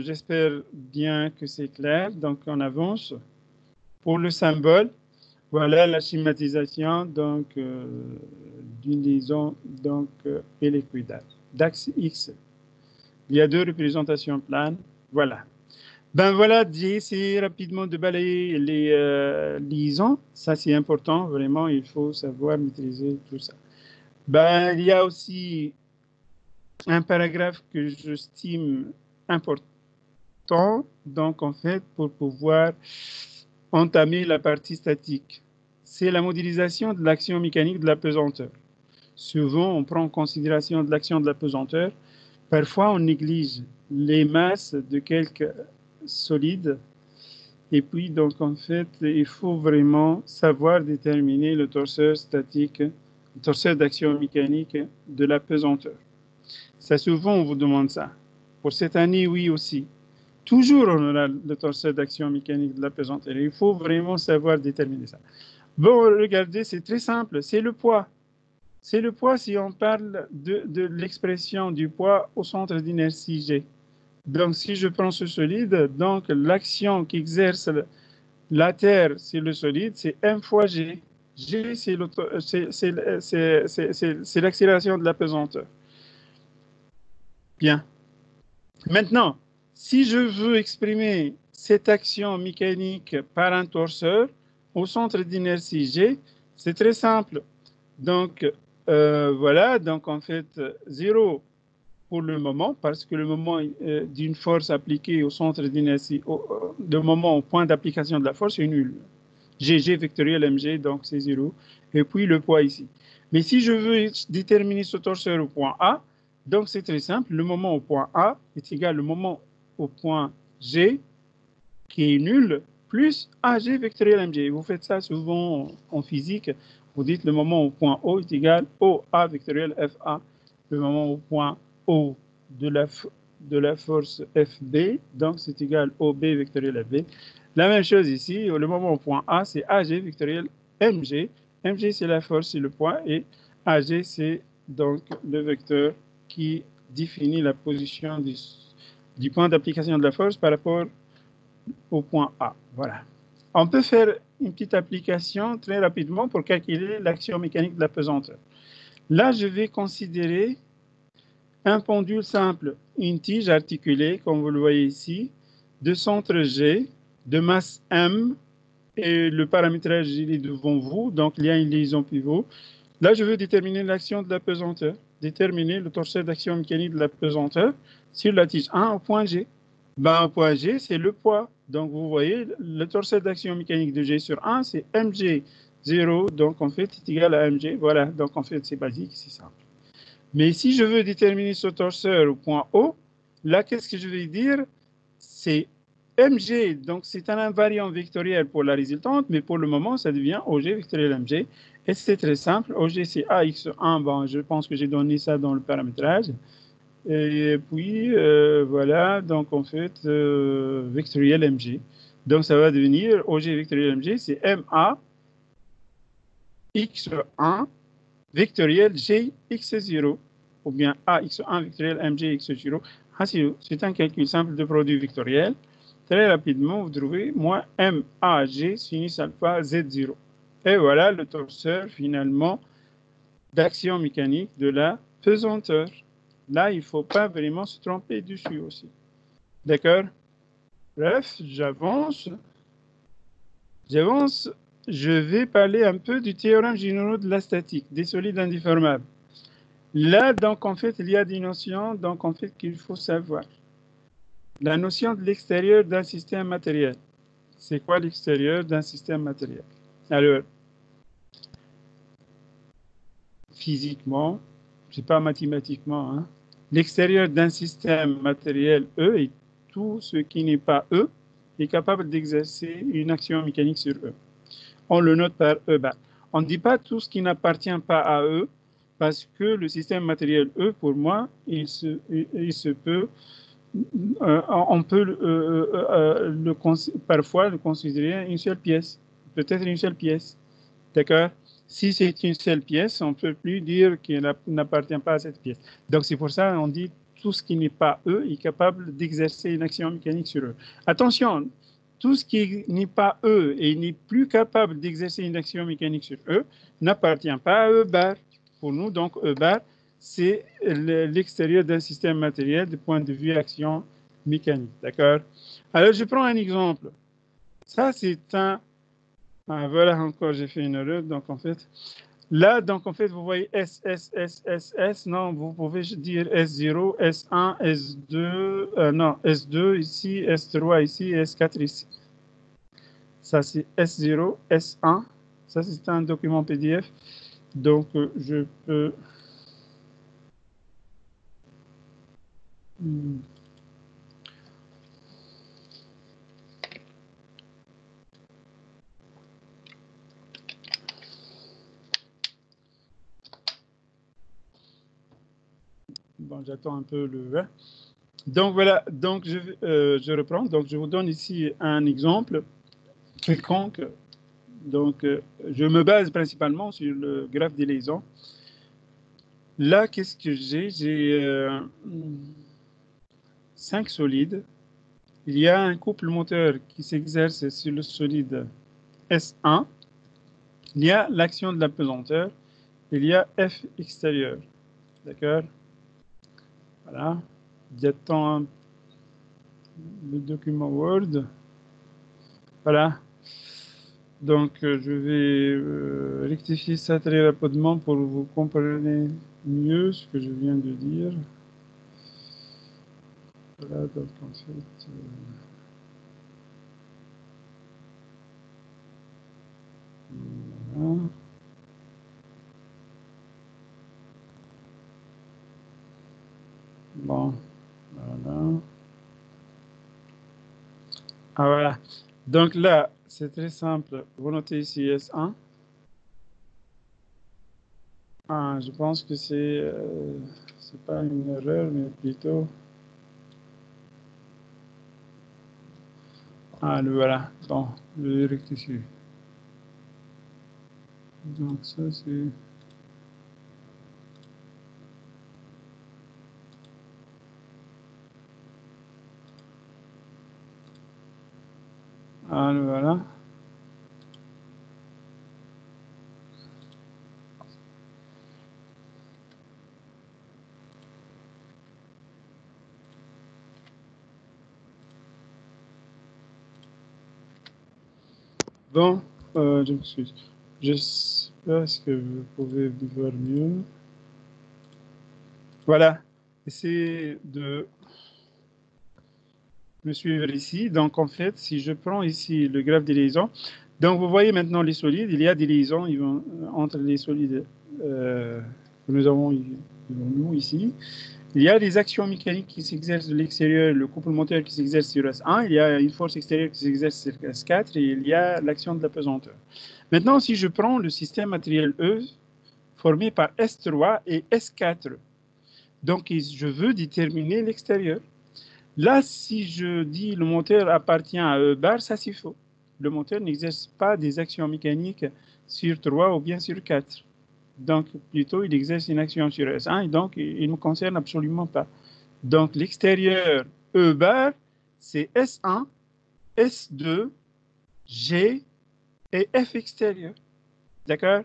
j'espère bien que c'est clair. Donc, on avance. Pour le symbole, voilà la schématisation donc, d'une liaison éliquidale. D'axe X. Il y a deux représentations planes. Voilà. Ben voilà, j'ai essayé rapidement de balayer les liaisons. Ça, c'est important. Vraiment, il faut savoir maîtriser tout ça. Ben, il y a aussi un paragraphe que j'estime important, donc en fait, pour pouvoir entamer la partie statique. C'est la modélisation de l'action mécanique de la pesanteur. Souvent, on prend en considération de l'action de la pesanteur. Parfois, on néglige les masses de quelques solides. Et puis, donc, en fait, il faut vraiment savoir déterminer le torseur statique, le torseur d'action mécanique de la pesanteur. Ça, souvent, on vous demande ça. Pour cette année, oui aussi. Toujours, on aura le torseur d'action mécanique de la pesanteur. Il faut vraiment savoir déterminer ça. Bon, regardez, c'est très simple. C'est le poids. C'est le poids si on parle de l'expression du poids au centre d'inertie G. Donc, si je prends ce solide, donc l'action qu'exerce la Terre sur le solide, c'est M fois G. G, c'est l'accélération de la pesanteur. Bien. Maintenant, si je veux exprimer cette action mécanique par un torseur au centre d'inertie G, c'est très simple. Donc, voilà, donc en fait, 0 pour le moment, parce que le moment d'une force appliquée au centre d'inertie, le moment au point d'application de la force est nul. GG vectoriel mg, donc c'est 0. Et puis le poids ici. Mais si je veux déterminer ce torseur au point A, donc c'est très simple. Le moment au point A est égal au moment au point G, qui est nul, plus AG vectoriel mg. Vous faites ça souvent en physique. Vous dites le moment au point O est égal au A vectoriel FA. Le moment au point O de la force FB, donc c'est égal au B vectoriel FB. La même chose ici, le moment au point A, c'est AG vectoriel MG. MG, c'est la force sur le point, et AG, c'est donc le vecteur qui définit la position du point d'application de la force par rapport au point A. Voilà. On peut faire une petite application très rapidement pour calculer l'action mécanique de la pesanteur. Là, je vais considérer un pendule simple, une tige articulée, comme vous le voyez ici, de centre G, de masse M, et le paramétrage il est devant vous, donc il y a une liaison pivot. Là, je veux déterminer l'action de la pesanteur, déterminer le torseur d'action mécanique de la pesanteur sur la tige 1 au point G. Ben, au point G, c'est le poids. Donc, vous voyez, le torseur d'action mécanique de G sur 1, c'est mg 0, donc en fait, c'est égal à mg. Voilà, donc en fait, c'est basique, c'est simple. Mais si je veux déterminer ce torseur au point O, là, qu'est-ce que je vais dire? C'est mg, donc c'est un invariant vectoriel pour la résultante, mais pour le moment, ça devient OG vectoriel mg. Et c'est très simple. OG, c'est AX1. Bon, je pense que j'ai donné ça dans le paramétrage. Et puis, voilà, donc en fait, vectoriel MG. Donc, ça va devenir OG vectoriel MG, c'est MA X1 vectoriel G X0, ou bien AX1 vectoriel MG X0. C'est un calcul simple de produit vectoriel. Très rapidement, vous trouvez moins MAG sinus alpha Z0. Et voilà le torseur, finalement, d'action mécanique de la pesanteur. Là, il ne faut pas vraiment se tromper dessus aussi. D'accord? Bref, j'avance. Je vais parler un peu du théorème général de la statique, des solides indéformables. Là, donc, en fait, il y a des notions donc, en fait, qu'il faut savoir. La notion de l'extérieur d'un système matériel. C'est quoi l'extérieur d'un système matériel? Alors, physiquement, c'est pas mathématiquement, hein. L'extérieur d'un système matériel E et tout ce qui n'est pas E est capable d'exercer une action mécanique sur E. On le note par E bar. On ne dit pas tout ce qui n'appartient pas à E parce que le système matériel E, pour moi, il se peut, on peut parfois le considérer une seule pièce, peut-être une seule pièce. D'accord? Si c'est une seule pièce, on ne peut plus dire qu'il n'appartient pas à cette pièce. Donc, c'est pour ça qu'on dit tout ce qui n'est pas E est capable d'exercer une action mécanique sur E. Attention, tout ce qui n'est pas E et n'est plus capable d'exercer une action mécanique sur E n'appartient pas à E bar. Pour nous, donc, E bar, c'est l'extérieur d'un système matériel du point de vue action mécanique. D'accord? Alors, je prends un exemple. Ça, c'est un... Ah, voilà, encore, j'ai fait une erreur. Donc, en fait, là, donc, en fait, vous voyez S, S, S, S, S. Non, vous pouvez dire S0, S1, S2, non, S2 ici, S3 ici, S4 ici. Ça, c'est S0, S1. Ça, c'est un document PDF. Donc, je peux... Bon, j'attends un peu le... Donc, voilà. Donc, je reprends. Donc, je vous donne ici un exemple quelconque. Donc, je me base principalement sur le graphe des liaisons. Là, qu'est-ce que j'ai? J'ai 5 solides. Il y a un couple moteur qui s'exerce sur le solide S1. Il y a l'action de la pesanteur. Il y a F extérieur. D'accord? Voilà. J'attends le document Word. Voilà. Donc, je vais rectifier ça très rapidement pour que vous compreniez mieux ce que je viens de dire. Voilà, donc en fait... voilà. Bon, voilà. Ah, voilà. Donc là, c'est très simple. Vous notez ici S1. Ah, je pense que c'est pas une erreur, mais plutôt... Ah, le voilà. Bon, je vais rectifier. Donc ça, c'est... Ah, le voilà. Bon, je m'excuse. Je sais pas ce que vous pouvez voir mieux. Voilà. Essayez de me suivre ici. Donc, en fait, si je prends ici le graphe des liaisons, donc vous voyez maintenant les solides. Il y a des liaisons entre les solides que nous avons devant nous ici. Il y a des actions mécaniques qui s'exercent de l'extérieur, le couple moteur qui s'exerce sur S1, il y a une force extérieure qui s'exerce sur S4 et il y a l'action de la pesanteur. Maintenant, si je prends le système matériel E formé par S3 et S4, Donc, je veux déterminer l'extérieur. Là, si je dis le moteur appartient à E bar, ça c'est faux. Le moteur n'exerce pas des actions mécaniques sur 3 ou bien sur 4. Donc, plutôt, il exerce une action sur S1 et donc, il ne me concerne absolument pas. Donc, l'extérieur E bar, c'est S1, S2, G et F extérieur. D'accord?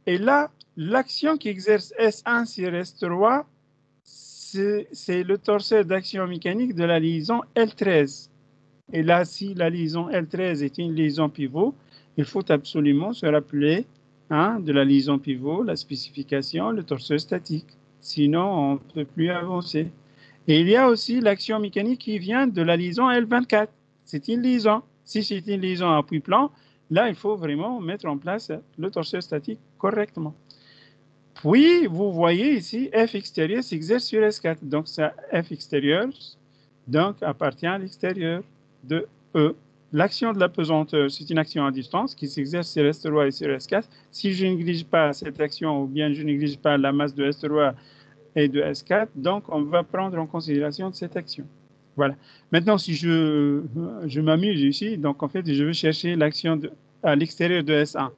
Et là, l'action qui exerce S1 sur S3, c'est le torseur d'action mécanique de la liaison L13. Et là, si la liaison L13 est une liaison pivot, il faut absolument se rappeler de la liaison pivot, la spécification, le torseur statique. Sinon, on ne peut plus avancer. Et il y a aussi l'action mécanique qui vient de la liaison L24. C'est une liaison. Si c'est une liaison à appui plan, là, il faut vraiment mettre en place le torseur statique correctement. Puis, vous voyez ici, F extérieur s'exerce sur S4. Donc, ça, F extérieur donc, appartient à l'extérieur de E. L'action de la pesanteur, c'est une action à distance qui s'exerce sur S3 et sur S4. Si je ne néglige pas cette action ou bien je ne néglige pas la masse de S3 et de S4, donc on va prendre en considération cette action. Voilà. Maintenant, si je m'amuse ici, donc en fait, je veux chercher l'action à l'extérieur de S1.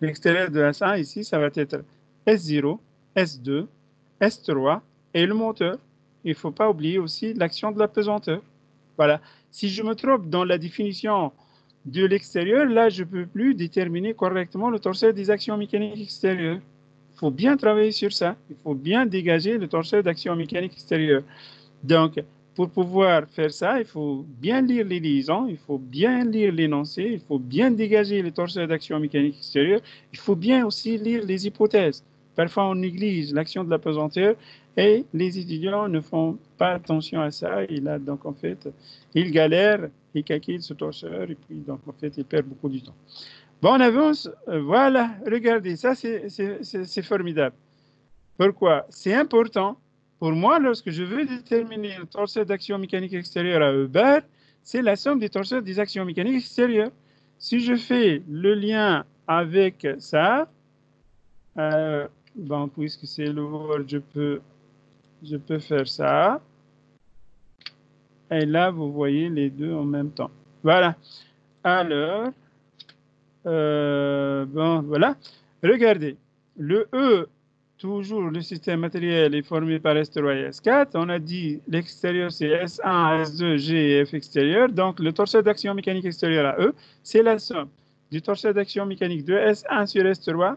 L'extérieur de S1, ici, ça va être S0, S2, S3 et le moteur. Il ne faut pas oublier aussi l'action de la pesanteur. Voilà. Si je me trompe dans la définition de l'extérieur, là, je ne peux plus déterminer correctement le torseur des actions mécaniques extérieures. Il faut bien travailler sur ça. Il faut bien dégager le torseur d'action mécanique extérieure. Donc, pour pouvoir faire ça, il faut bien lire les liaisons, il faut bien lire l'énoncé, il faut bien dégager le torseur d'action mécanique extérieure, il faut bien aussi lire les hypothèses. Parfois, on néglige l'action de la pesanteur et les étudiants ne font pas attention à ça. Et là, donc, en fait, ils galèrent, ils calculent ce torseur et puis, donc, en fait, ils perdent beaucoup de temps. Bon, on avance. Voilà, regardez, ça, c'est formidable. Pourquoi? C'est important. Pour moi, lorsque je veux déterminer le torseur d'action mécanique extérieure à E bar, c'est la somme des torseurs des actions mécaniques extérieures. Si je fais le lien avec ça, bon, puisque c'est le Word, je peux faire ça. Et là, vous voyez les deux en même temps. Voilà. Alors, bon, voilà. Regardez. Le E, toujours le système matériel est formé par S3 et S4. On a dit l'extérieur, c'est S1, S2, G et F extérieur. Donc, le torseur d'action mécanique extérieure à E, c'est la somme du torseur d'action mécanique de S1 sur S3,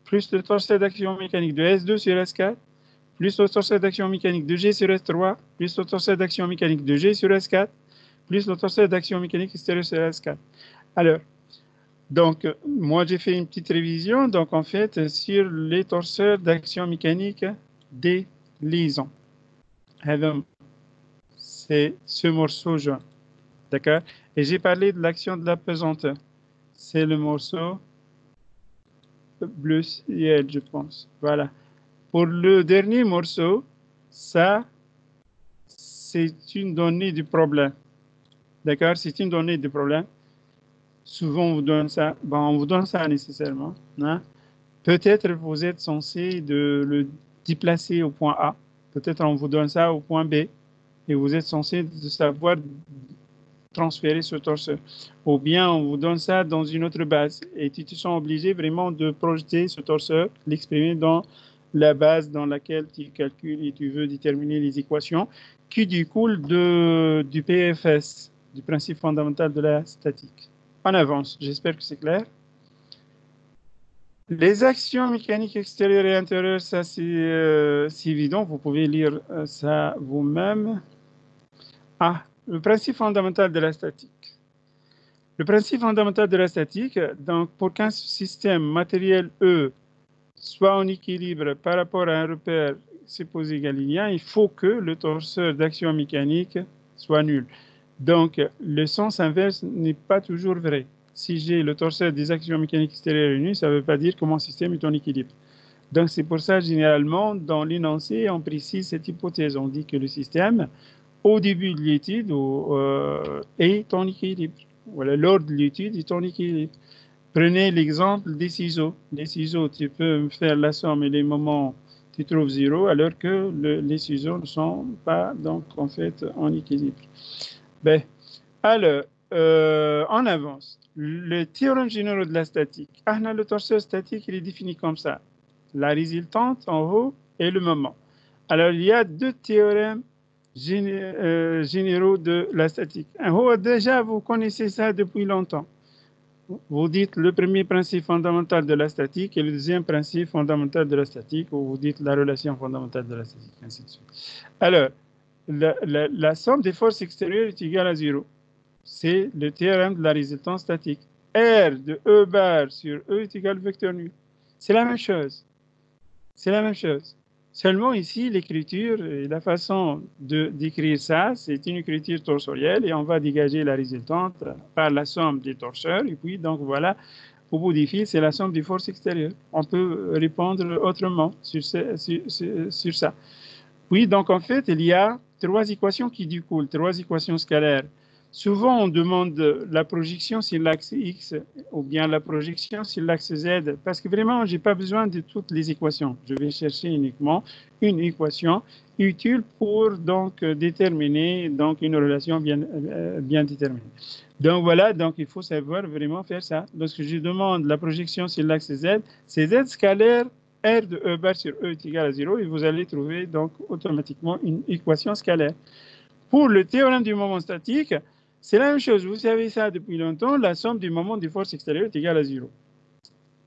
plus le torseur d'action mécanique de S2 sur S4, plus le torseur d'action mécanique de G sur S3, plus le torseur d'action mécanique de G sur S4, plus le torseur d'action mécanique extérieure sur S4. Alors, donc, moi, j'ai fait une petite révision, donc en fait, sur les torseurs d'action mécanique des liaisons. C'est ce morceau jaune, d'accord? Et j'ai parlé de l'action de la pesanteur. C'est le morceau bleu ciel, je pense. Voilà. Pour le dernier morceau, ça, c'est une donnée du problème. D'accord? C'est une donnée du problème. Souvent, on vous donne ça. Bon, on vous donne ça nécessairement. Hein? Peut-être vous êtes censé de le déplacer au point A. Peut-être on vous donne ça au point B. Et vous êtes censé de savoir transférer ce torseur. Ou bien on vous donne ça dans une autre base. Et tu te sens obligé vraiment de projeter ce torseur, l'exprimer dans la base dans laquelle tu calcules et tu veux déterminer les équations qui découlent du PFS, du principe fondamental de la statique. On avance, j'espère que c'est clair. Les actions mécaniques extérieures et intérieures, ça c'est évident, vous pouvez lire ça vous-même. Le principe fondamental de la statique. Le principe fondamental de la statique, donc pour qu'un système matériel E soit en équilibre par rapport à un repère supposé galiléen, il faut que le torseur d'action mécanique soit nul. Donc, le sens inverse n'est pas toujours vrai. Si j'ai le torseur des actions mécaniques extérieures nul, ça ne veut pas dire que mon système est en équilibre. Donc, c'est pour ça, généralement, dans l'énoncé, on précise cette hypothèse. On dit que le système, au début de l'étude, est en équilibre. Voilà, lors de l'étude, est en équilibre. Prenez l'exemple des ciseaux. Les ciseaux, tu peux faire la somme et les moments tu trouves 0 alors que les ciseaux ne sont pas donc en fait en équilibre. Ben, alors, on avance. Le théorème général de la statique. Le torseur statique, il est défini comme ça. La résultante en haut et le moment. Alors, il y a deux théorèmes généraux de la statique. En haut, déjà, vous connaissez ça depuis longtemps. Vous dites le premier principe fondamental de la statique et le deuxième principe fondamental de la statique, ou vous dites la relation fondamentale de la statique, ainsi de suite. Alors, la somme des forces extérieures est égale à 0. C'est le théorème de la résultance statique. R de E bar sur E est égal au vecteur nu. C'est la même chose. C'est la même chose. Seulement ici, l'écriture et la façon d'écrire ça, c'est une écriture torsorielle et on va dégager la résultante par la somme des torseurs. Et puis, donc voilà, au bout du fil, c'est la somme des forces extérieures. On peut répondre autrement sur ça. Oui, donc en fait, il y a trois équations qui découlent, trois équations scalaires. Souvent, on demande la projection sur l'axe X ou bien la projection sur l'axe Z parce que vraiment, je n'ai pas besoin de toutes les équations. Je vais chercher uniquement une équation utile pour donc déterminer donc, une relation bien déterminée. Donc voilà, donc il faut savoir vraiment faire ça. Lorsque je demande la projection sur l'axe Z, c'est Z scalaire R de E bar sur E est égal à 0 et vous allez trouver donc automatiquement une équation scalaire. Pour le théorème du moment statique, c'est la même chose. Vous savez ça depuis longtemps, la somme du moment des forces extérieures est égale à 0.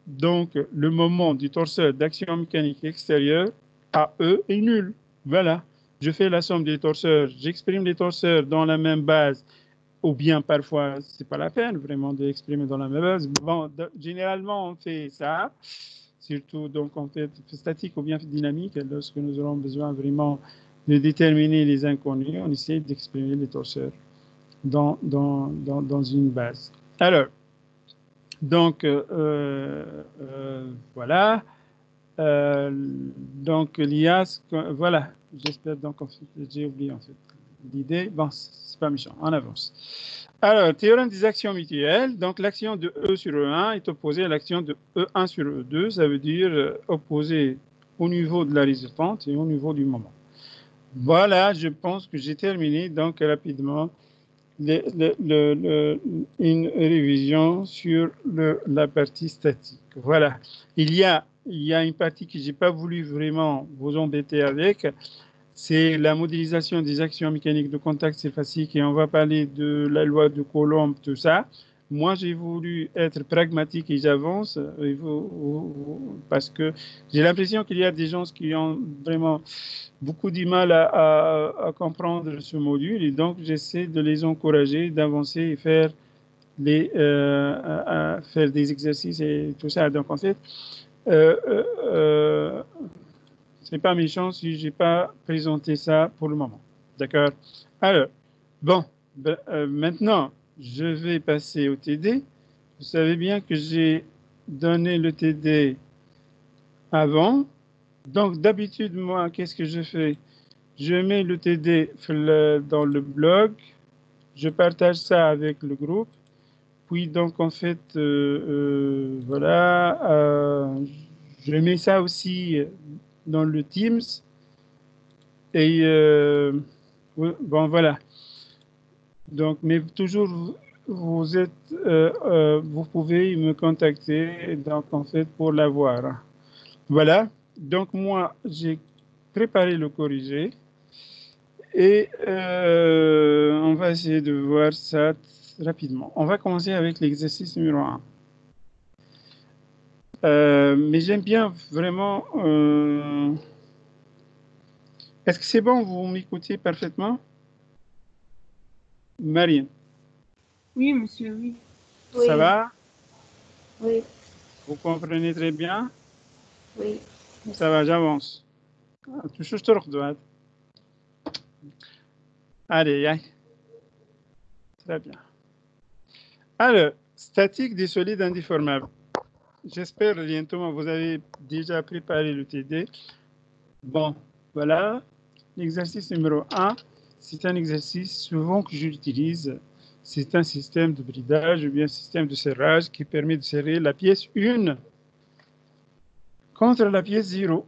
Donc, le moment du torseur d'action mécanique extérieure à E est nul. Voilà. Je fais la somme des torseurs, j'exprime les torseurs dans la même base, ou bien parfois, ce n'est pas la peine vraiment d'exprimer dans la même base. Bon, généralement, on fait ça, surtout donc en fait statique ou bien dynamique, lorsque nous aurons besoin vraiment de déterminer les inconnus, on essaie d'exprimer les torseurs dans une base. Alors, donc, voilà. Donc, l'IA, voilà. J'espère donc, en fait, j'ai oublié en fait l'idée. Bon, c'est pas méchant, on avance. Alors, théorème des actions mutuelles. Donc, l'action de E sur E1 est opposée à l'action de E1 sur E2. Ça veut dire opposée au niveau de la résultante et au niveau du moment. Voilà, je pense que j'ai terminé donc rapidement une révision sur la partie statique. Voilà. Il y a une partie que je n'ai pas voulu vraiment vous embêter avec, c'est la modélisation des actions mécaniques de contact surfacique et on va parler de la loi de Coulomb, tout ça. Moi, j'ai voulu être pragmatique et j'avance parce que j'ai l'impression qu'il y a des gens qui ont vraiment beaucoup de mal à comprendre ce module et donc j'essaie de les encourager d'avancer et faire des exercices et tout ça. Donc en fait, c'est pas méchant si j'ai pas présenté ça pour le moment. D'accord? Alors, bon, maintenant, je vais passer au TD. Vous savez bien que j'ai donné le TD avant. Donc, d'habitude, moi, qu'est-ce que je fais? Je mets le TD dans le blog. Je partage ça avec le groupe. Puis, donc, en fait, voilà, je mets ça aussi dans le Teams. Et bon, voilà. Donc, mais toujours, vous pouvez me contacter, donc, en fait, pour l'avoir. Voilà. Donc, moi, j'ai préparé le corrigé. Et on va essayer de voir ça rapidement. On va commencer avec l'exercice numéro 1. Mais j'aime bien vraiment... Est-ce que c'est bon, vous m'écoutez parfaitement? Marine? Oui, monsieur, oui. Ça va? Oui. Vous comprenez très bien? Oui. Ça va, j'avance. Toujours je te redouane. Allez, aïe. Très bien. Alors, statique des solides indéformables. J'espère, bientôt, vous avez déjà préparé le TD. Bon, voilà. L'exercice numéro 1, c'est un exercice souvent que j'utilise. C'est un système de bridage ou bien un système de serrage qui permet de serrer la pièce 1 contre la pièce 0.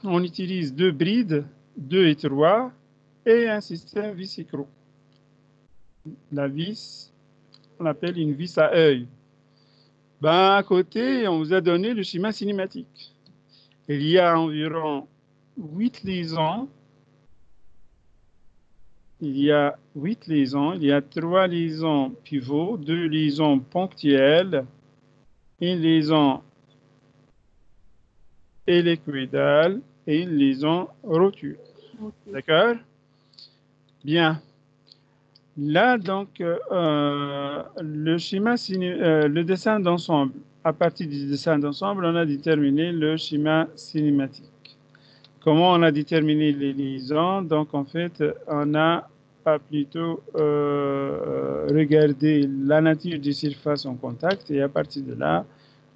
on utilise 2 brides, 2 et 3, et un système vis-écrou. La vis, on appelle une vis à œil. Ben, à côté, on vous a donné le schéma cinématique. Il y a environ 8 liaisons. Il y a 8 liaisons. Il y a 3 liaisons pivots, 2 liaisons ponctuelles, une liaison hélicoïdale et une liaison rotule. Ok. D'accord? Bien. Là, donc, le schéma, le dessin d'ensemble. À partir du dessin d'ensemble, on a déterminé le schéma cinématique. Comment on a déterminé les liaisons? Donc, en fait, on a plutôt regardé la nature des surfaces en contact et à partir de là,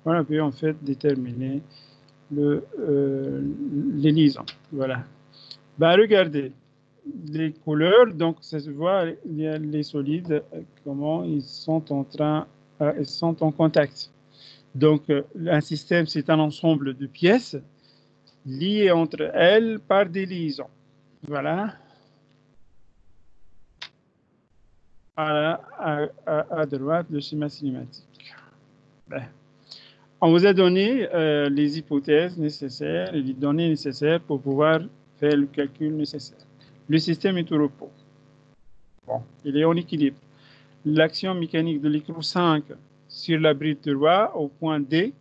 on a pu en fait déterminer les liaisons. Voilà. Ben, regardez les couleurs, donc ça se voit, il y a les solides, comment ils sont ils sont en contact. Donc, un système, c'est un ensemble de pièces liées entre elles par des liaisons. Voilà. À droite, le schéma cinématique. Ben, on vous a donné les hypothèses nécessaires et les données nécessaires pour pouvoir faire le calcul nécessaire. Le système est au repos. Bon, il est en équilibre. L'action mécanique de l'écrou 5 sur la bride de roi au point D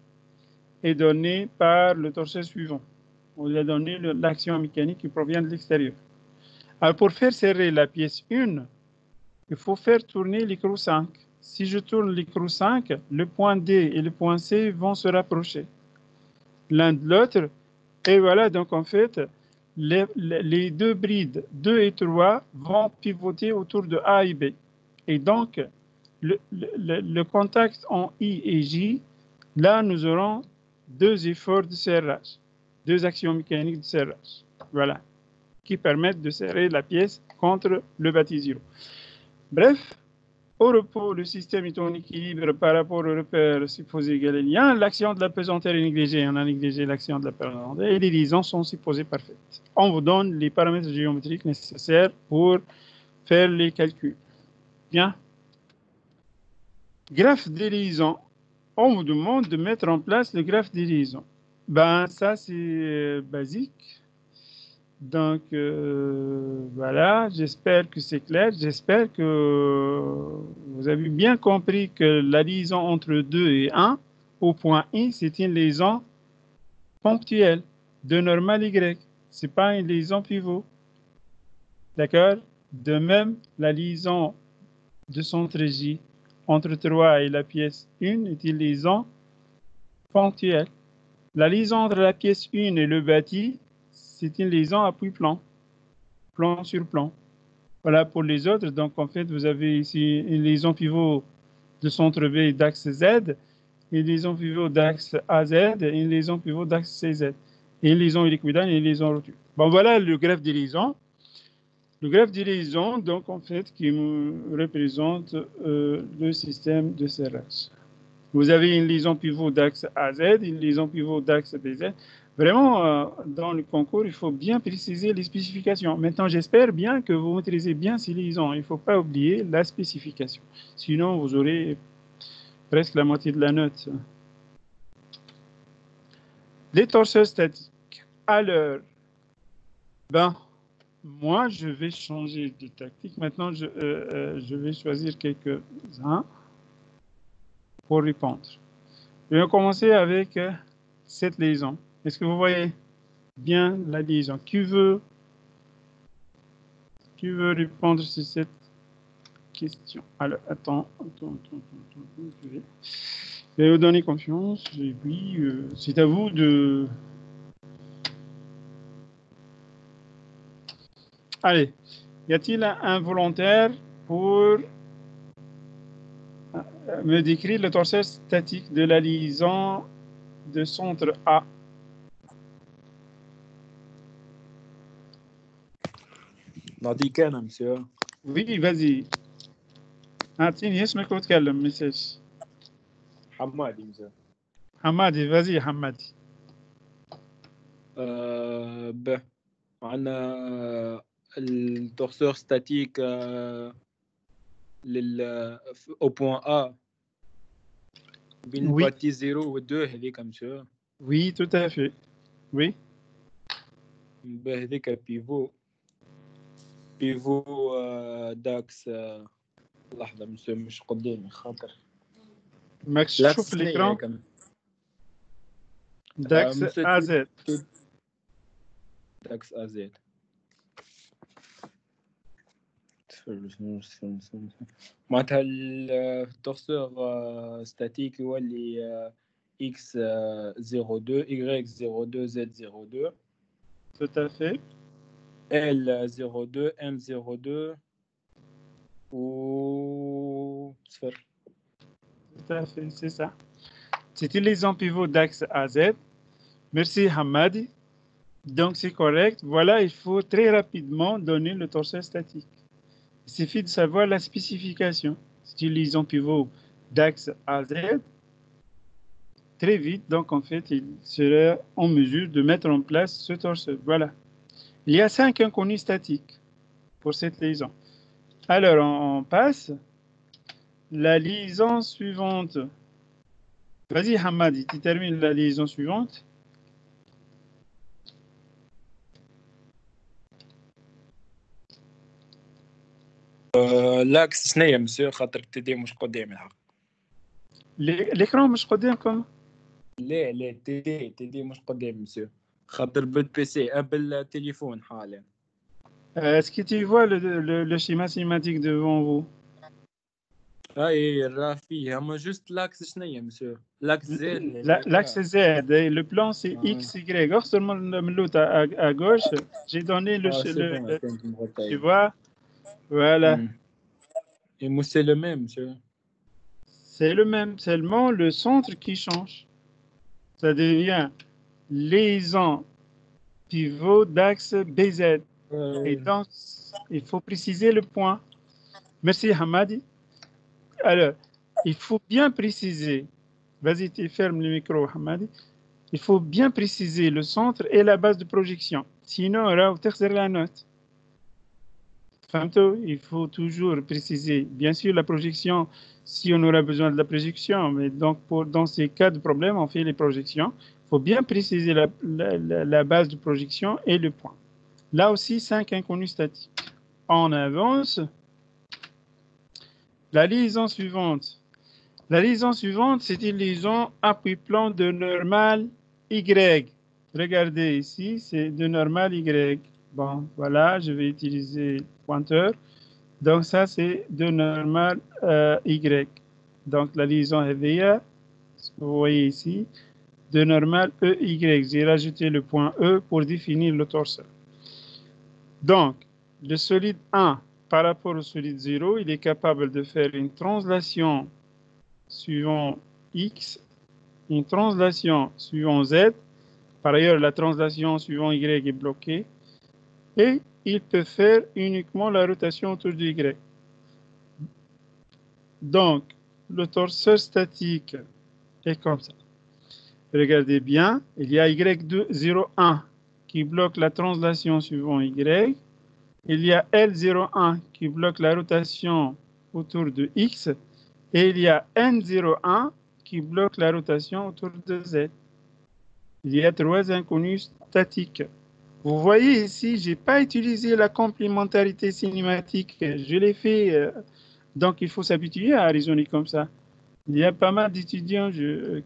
est donnée par le torseur suivant. On lui a donné l'action mécanique qui provient de l'extérieur. Alors, pour faire serrer la pièce 1, il faut faire tourner l'écrou 5. Si je tourne l'écrou 5, le point D et le point C vont se rapprocher l'un de l'autre. Et voilà, donc en fait, les 2 brides 2 et 3 vont pivoter autour de A et B. Et donc, le contact en I et J, là, nous aurons 2 efforts de serrage, 2 actions mécaniques de serrage, voilà, qui permettent de serrer la pièce contre le bâti 0. Bref, au repos, le système est en équilibre par rapport au repère supposé galiléen. L'action de la pesanteur est négligée. On a négligé l'action de la pesanteur et les liaisons sont supposées parfaites. On vous donne les paramètres géométriques nécessaires pour faire les calculs. Bien. Graphe des liaisons. On vous demande de mettre en place le graphe des liaisons. Ben, ça, c'est basique. Donc, voilà, j'espère que c'est clair. J'espère que vous avez bien compris que la liaison entre 2 et 1 au point I, c'est une liaison ponctuelle de normale Y. Ce n'est pas une liaison pivot. D'accord? De même, la liaison de centre J entre 3 et la pièce 1 est une liaison ponctuelle. La liaison entre la pièce 1 et le bâti, c'est une liaison appui-plan, plan sur plan. Voilà pour les autres. Donc, en fait, vous avez ici une liaison pivot de centre B d'axe Z, une liaison pivot d'axe AZ et une liaison pivot d'axe CZ. Et une liaison hélicoïdale et une liaison rotule. Bon, voilà le graphe des liaisons. Le graphe des liaisons, donc, en fait, qui me représente le système de serrage. Vous avez une liaison pivot d'axe AZ, une liaison pivot d'axe BZ. Vraiment, dans le concours, il faut bien préciser les spécifications. Maintenant, j'espère bien que vous maîtrisez bien ces liaisons. Il ne faut pas oublier la spécification. Sinon, vous aurez presque la moitié de la note. Les torseurs statiques. Alors, ben, moi, je vais changer de tactique. Maintenant, je vais choisir quelques-uns pour répondre. Je vais commencer avec cette liaison. Est-ce que vous voyez bien la liaison? Qui veut répondre sur cette question? Alors, attends. Je vais vous donner confiance. Et puis, c'est à vous de... Allez, y a-t-il un volontaire pour me décrire le torseur statique de la liaison de centre A? نعطيك أنا monsieur. Oui, vas-y. أعطيني اسمك وتكلم مساج. حمادي monsieur. حمادي, vas-y حمادي. ب معنا التورسور ستاتيك au point A بين Oui, البارتي 0 و 2 هذيك مسيو. oui, tout à fait. Oui, هذيك بيفو داكس. لحظة مسيو مش قدامي خاطر Max, لا chauffe تسنية l'écran. كم Dax AZ. داكس ازيد. معناتها التورسور ستاتيك يولي x 02 y 02 z 02 Tout à fait. L 02 M 02 و صفر. Tout à fait, c'est ça. C'est utilisant pivot d'axe AZ. Merci Hamadi. Donc c'est correct. Voilà, il faut très rapidement donner le torseur statique. Il suffit de savoir la spécification. C'est utilisant pivot d'axe AZ. Très vite, donc en fait, il sera en mesure de mettre en place ce torseur. Voilà. Il y a 5 inconnus statiques pour cette liaison. Alors, on passe. La liaison suivante. Vas-y, Hamadi, tu termines la liaison suivante. لاكس شنيا مسيو خاطر تدي مش قدامي الحق. L'écran مش قدامكم. لا تدي مش قدامي مسيو خاطر بالبي سي بالتليفون حاليا. Est-ce que tu vois le schéma cinématique devant vous? اي راه فيه اما جوست لاكس شنيا مسيو لاكس زد. L'axe Z, et le plan c'est X, Y. Or, seulement l'autre à gauche, j'ai donné tu vois? Voilà. Et moi c'est le même monsieur. C'est le même, seulement le centre qui change. Ça devient liaison pivot d'axe BZ. Et donc, il faut préciser le point. Merci Hamadi. Alors, il faut bien préciser. Vas-y, tu fermes le micro, Hamadi. Il faut bien préciser le centre et la base de projection. Sinon, là, vous perdez la note. Il faut toujours préciser. Bien sûr, la projection, si on aura besoin de la projection, mais donc dans ces cas de problème, on fait les projections. Il faut bien préciser la base de projection et le point. Là aussi, 5 inconnus statiques. On avance. La liaison suivante. La liaison suivante, c'est une liaison appui-plan de normal Y. Regardez ici, c'est de normal Y. Bon, voilà, je vais utiliser pointeur. Donc ça, c'est de normal Y. Donc la liaison EVA, vous voyez ici, de normal EY. J'ai rajouté le point E pour définir le torseur. Donc, le solide 1 par rapport au solide 0, il est capable de faire une translation suivant X, une translation suivant Z. Par ailleurs, la translation suivant Y est bloquée. Et il peut faire uniquement la rotation autour de Y. Donc, le torseur statique est comme ça. Regardez bien, il y a Y01 qui bloque la translation suivant Y. Il y a L01 qui bloque la rotation autour de X. Et il y a N01 qui bloque la rotation autour de Z. Il y a 3 inconnus statiques. Vous voyez ici, je n'ai pas utilisé la complémentarité cinématique. Je l'ai fait, donc il faut s'habituer à raisonner comme ça. Il y a pas mal d'étudiants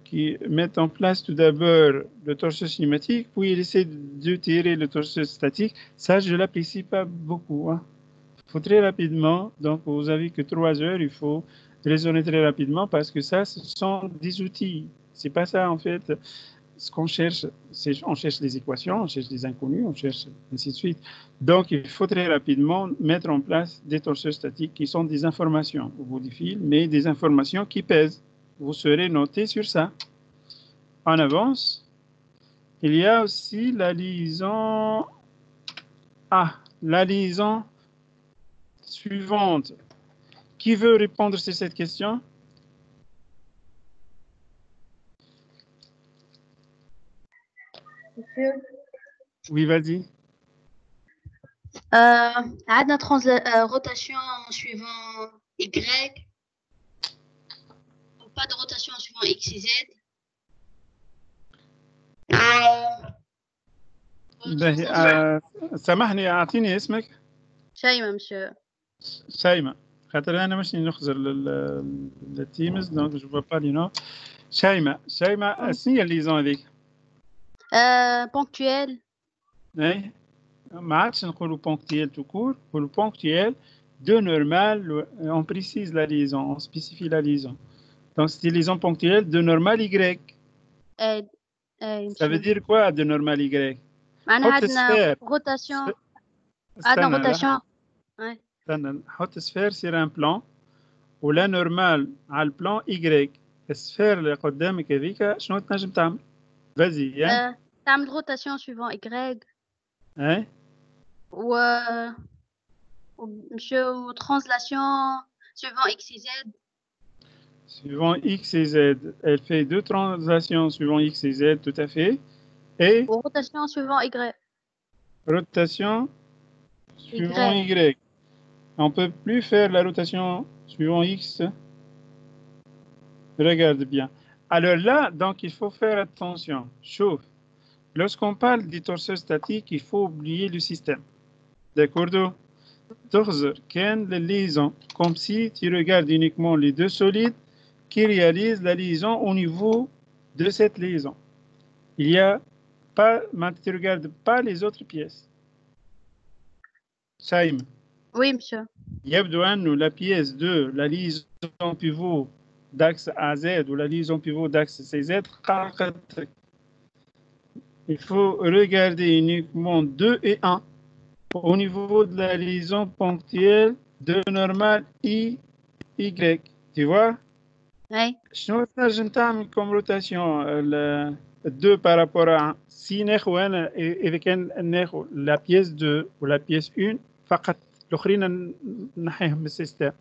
qui mettent en place tout d'abord le torseur cinématique, puis ils essaient de tirer le torseur statique. Ça, je ne l'apprécie pas beaucoup. Hein. Il faut très rapidement, donc vous avez que 3 heures, il faut raisonner très rapidement parce que ça, ce sont des outils. Ce n'est pas ça en fait. Ce qu'on cherche, c'est on cherche des équations, on cherche des inconnus, on cherche ainsi de suite. Donc, il faut très rapidement mettre en place des torseurs statiques qui sont des informations au bout du fil, mais des informations qui pèsent. Vous serez noté sur ça. En avance. Il y a aussi la liaison la liaison suivante. Qui veut répondre sur cette question? Monsieur, Oui, vas-y. عندنا rotation suivant Y, ou pas de rotation suivant X et Z. سامحني أعطيني اسمك. شيماء monsieur. شيماء. خاطر أنا مش نخزر للتيمز دونك جو فوا با لي نو. شيماء شنو هي الليزون هذيك؟ Ponctuel. اي ما عادش نقولوا ponctuel tout court, نقولوا ponctuel de normal, on précise la liaison, on spécifie la liaison. Donc c'est liaison ponctuelle de normal Y. Ça veut dire quoi de normal Y? معناها عندنا rotation. عندنا rotation. استنى نحط سفير سير ان بلان ولا نورمال على البلان Y. السفير اللي قدامك هذيك شنو تنجم تعمل؟ فازي تعمل rotation suivant Y. اي ou translation suivant X et Z. Suivant X et Z. Elle fait deux translations suivant X et Z, tout à fait. Et rotation suivant Y. Rotation suivant Y. On ne peut plus faire la rotation suivant X. Regarde bien. Alors là, donc, il faut faire attention. Chauffe. Lorsqu'on parle des torseurs statiques, il faut oublier le système. D'accord? Torseur, qu'est la liaison? Comme si tu regardes uniquement les deux solides qui réalisent la liaison au niveau de cette liaison. Il y a pas, tu ne regardes pas les autres pièces. Saïm. Oui, monsieur. يبدو أنه la pièce de la liaison pivot d'axe AZ ou la liaison pivot d'axe CZ, il faut regarder uniquement 2 et 1 au niveau de la liaison ponctuelle de normal I, Y. Tu vois? Oui. شنو تنجم تعمل comme rotation 2 par rapport à 1 si ناخذ أنا إذا كان ناخذ la pièce 2 ou la pièce 1 فقط الأخرين نحيهم من السيستم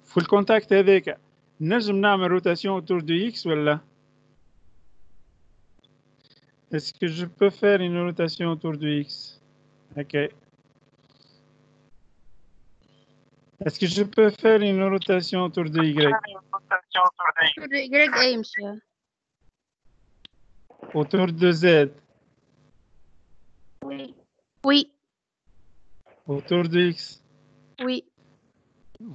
في الكونتاكت هذاك نجم نعمل روتاسيون autour de X ولا؟ Est-ce que je peux faire une rotation autour de X? Ok. Est-ce que je peux faire une rotation autour de Y? Autour de Y, monsieur. Autour de Z? Oui. Oui. Autour de X? Oui.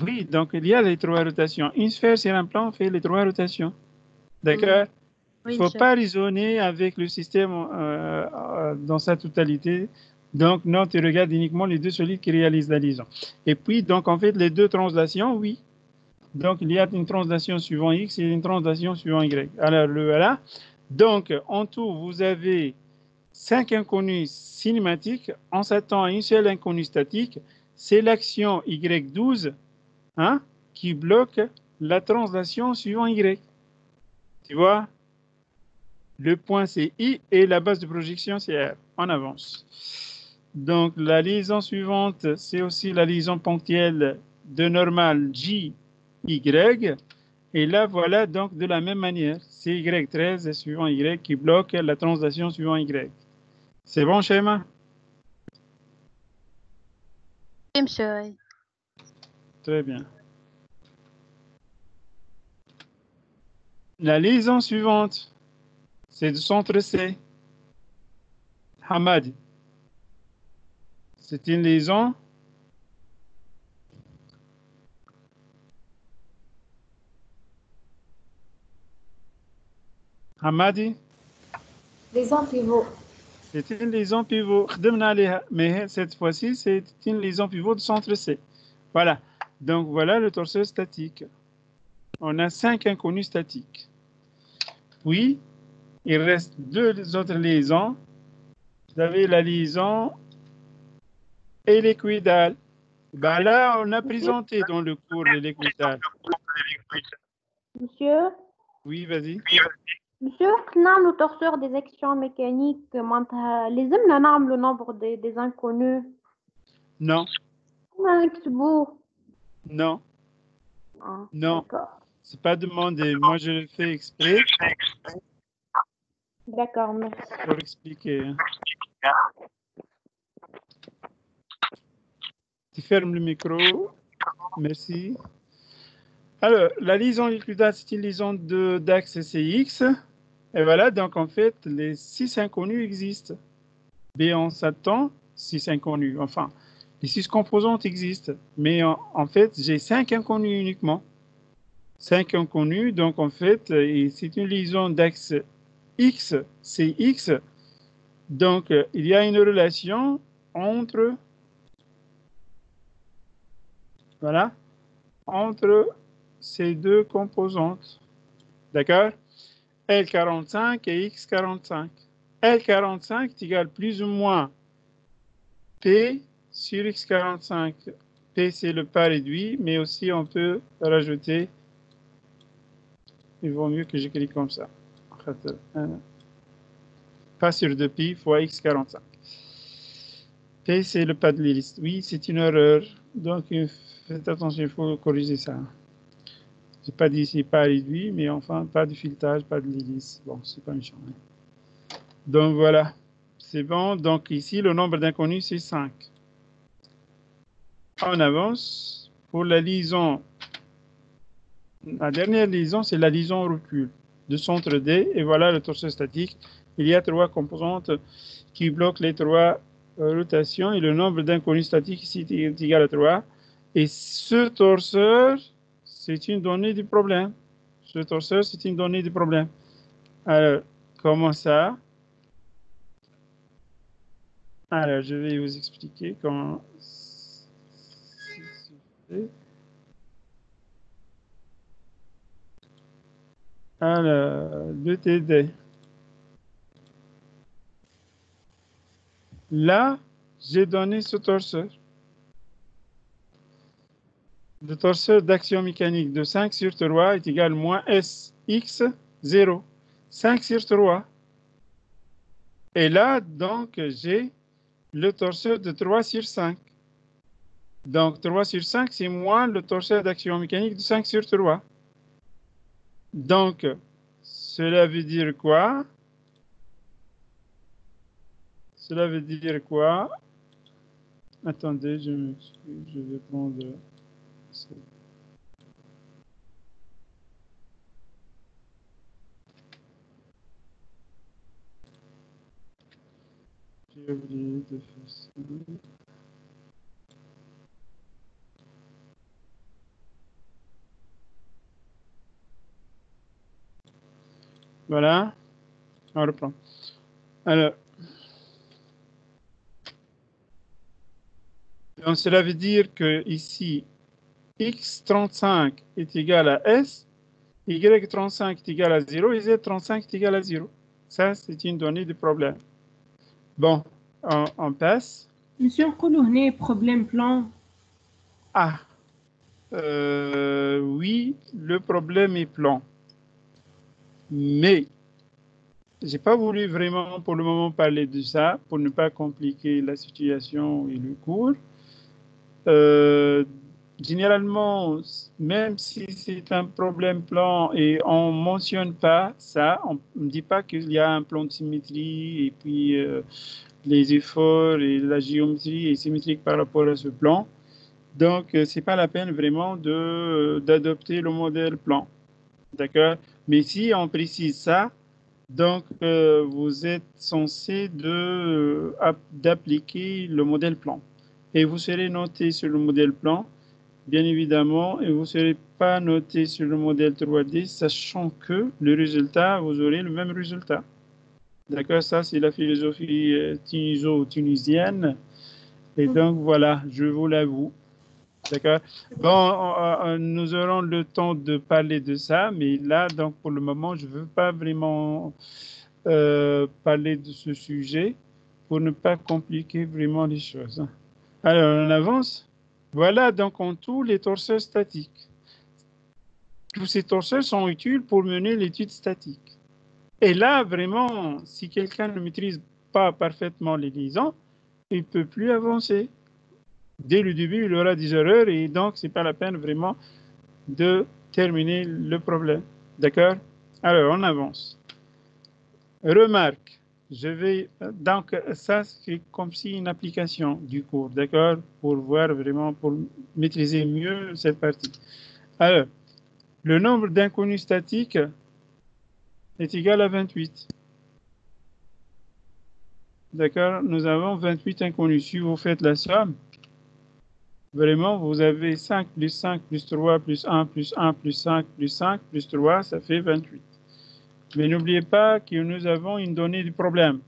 Oui, donc il y a les trois rotations. Une sphère sur un plan fait les trois rotations. D'accord? Il ne faut pas raisonner avec le système dans sa totalité. Donc, non, tu regardes uniquement les deux solides qui réalisent la liaison. Et puis, donc, en fait, les deux translations, oui. Donc, il y a une translation suivant X et une translation suivant Y. Alors, le voilà. Donc, en tout, vous avez 5 inconnus cinématiques. On s'attend à une seule inconnue statique. C'est l'action Y12 qui bloque la translation suivant Y. Tu vois? Le point, c'est I et la base de projection, c'est R. On avance. Donc, la liaison suivante, c'est aussi la liaison ponctuelle de normale J, Y. Et là, voilà, donc, de la même manière, c'est Y13 suivant Y qui bloque la translation suivant Y. C'est bon, schéma? Oui, monsieur. Très bien. La liaison suivante, c'est du centre C. Hamadi. C'est une liaison Hamadi. Liaison pivot. C'est une liaison pivot. Mais cette fois-ci, c'est une liaison pivot de centre C. Voilà. Donc, voilà le torseur statique. On a 5 inconnus statiques. Puis, il reste 2 autres liaisons. Vous avez la liaison hélicoïdale. Ben là, on a présenté dans le cours l'hélicoïdale. Monsieur? Oui, vas-y. Monsieur, نعملوا torseur des actions mécaniques معناتها لازمنا نعملوا nombre des inconnus. Non. نكتبوه. Non. Non. D'accord. C'est pas demandé. Moi, je le fais exprès. D'accord, merci. Pour expliquer. Tu fermes le micro. Merci. Alors, la liaison euclidienne, c'est une liaison d'axe CX. Et voilà, donc en fait, les 6 inconnus existent. B en s'attend, 6 inconnus. Enfin, les 6 composantes existent. Mais en fait, j'ai 5 inconnus uniquement. 5 inconnus, donc en fait, c'est une liaison d'axe X, CX. Donc, il y a une relation entre, voilà, entre ces deux composantes. D'accord? L45 et X45. L45 est égal plus ou moins P sur X45. P, c'est le pas réduit, mais aussi on peut rajouter, il vaut mieux que j'écris comme ça. Pas sur 2pi fois X45. P, c'est le pas de l'hélice. Oui, c'est une erreur. Donc, faites attention, il faut corriger ça. Je n'ai pas dit ici pas réduit, mais enfin, pas de filetage, pas de l'hélice. Bon, c'est pas méchant. Hein. Donc, voilà. C'est bon. Donc, ici, le nombre d'inconnus, c'est 5. On avance. Pour la liaison, la dernière liaison, c'est la liaison au recul de centre D. Et voilà le torseur statique. Il y a 3 composantes qui bloquent les 3 rotations. Et le nombre d'inconnus statiques ici est égal à 3. Et ce torseur, c'est une donnée du problème. Ce torseur, c'est une donnée du problème. Alors, comment ça? Alors, je vais vous expliquer comment c'est fait. Alors, le TD. Là, j'ai donné ce torseur. Le torseur d'action mécanique de 5 sur 3 est égal à moins SX 0. 5 sur 3. Et là, donc, j'ai le torseur de 3 sur 5. Donc, 3 sur 5, c'est moins le torseur d'action mécanique de 5 sur 3. Donc, cela veut dire quoi? Cela veut dire quoi? Attendez, je vais prendre... J'ai oublié de faire ça. Voilà, on reprend. Alors, donc cela veut dire que ici, X35 est égal à S, Y35 est égal à 0 et Z35 est égal à 0. Ça, c'est une donnée du problème. Bon, on passe. Monsieur, نقولوا هنا problème plan. Ah, oui, le problème est plan. Mais, j'ai pas voulu vraiment pour le moment parler de ça, pour ne pas compliquer la situation et le cours. Généralement, même si c'est un problème plan et on ne mentionne pas ça, on ne dit pas qu'il y a un plan de symétrie et puis les efforts et la géométrie est symétrique par rapport à ce plan. Donc, ce n'est pas la peine vraiment d'adopter le modèle plan. D'accord? Mais si on précise ça, donc vous êtes censé d'appliquer le modèle plan. Et vous serez noté sur le modèle plan, bien évidemment, et vous ne serez pas noté sur le modèle 3D, sachant que le résultat, vous aurez le même résultat. D'accord? Ça, c'est la philosophie tuniso-tunisienne. Et donc, voilà, je vous l'avoue. D'accord? Bon, nous aurons le temps de parler de ça, mais là, donc, pour le moment, je ne veux pas vraiment parler de ce sujet pour ne pas compliquer vraiment les choses. Alors, on avance. Voilà donc en tout les torseurs statiques. Tous ces torseurs sont utiles pour mener l'étude statique. Et là, vraiment, si quelqu'un ne maîtrise pas parfaitement les liaisons, il ne peut plus avancer. Dès le début, il aura des erreurs et donc, ce n'est pas la peine vraiment de terminer le problème. D'accord? Alors, on avance. Remarque, je vais, donc ça c'est comme si une application du cours, d'accord, pour voir vraiment, pour maîtriser mieux cette partie. Alors, le nombre d'inconnus statiques est égal à 28. D'accord, nous avons 28 inconnus. Si vous faites la somme, vraiment, vous avez 5 plus 5 plus 3 plus 1 plus 1 plus 5 plus 5 plus 3, ça fait 28. Mais n'oubliez pas que nous avons une donnée du problème.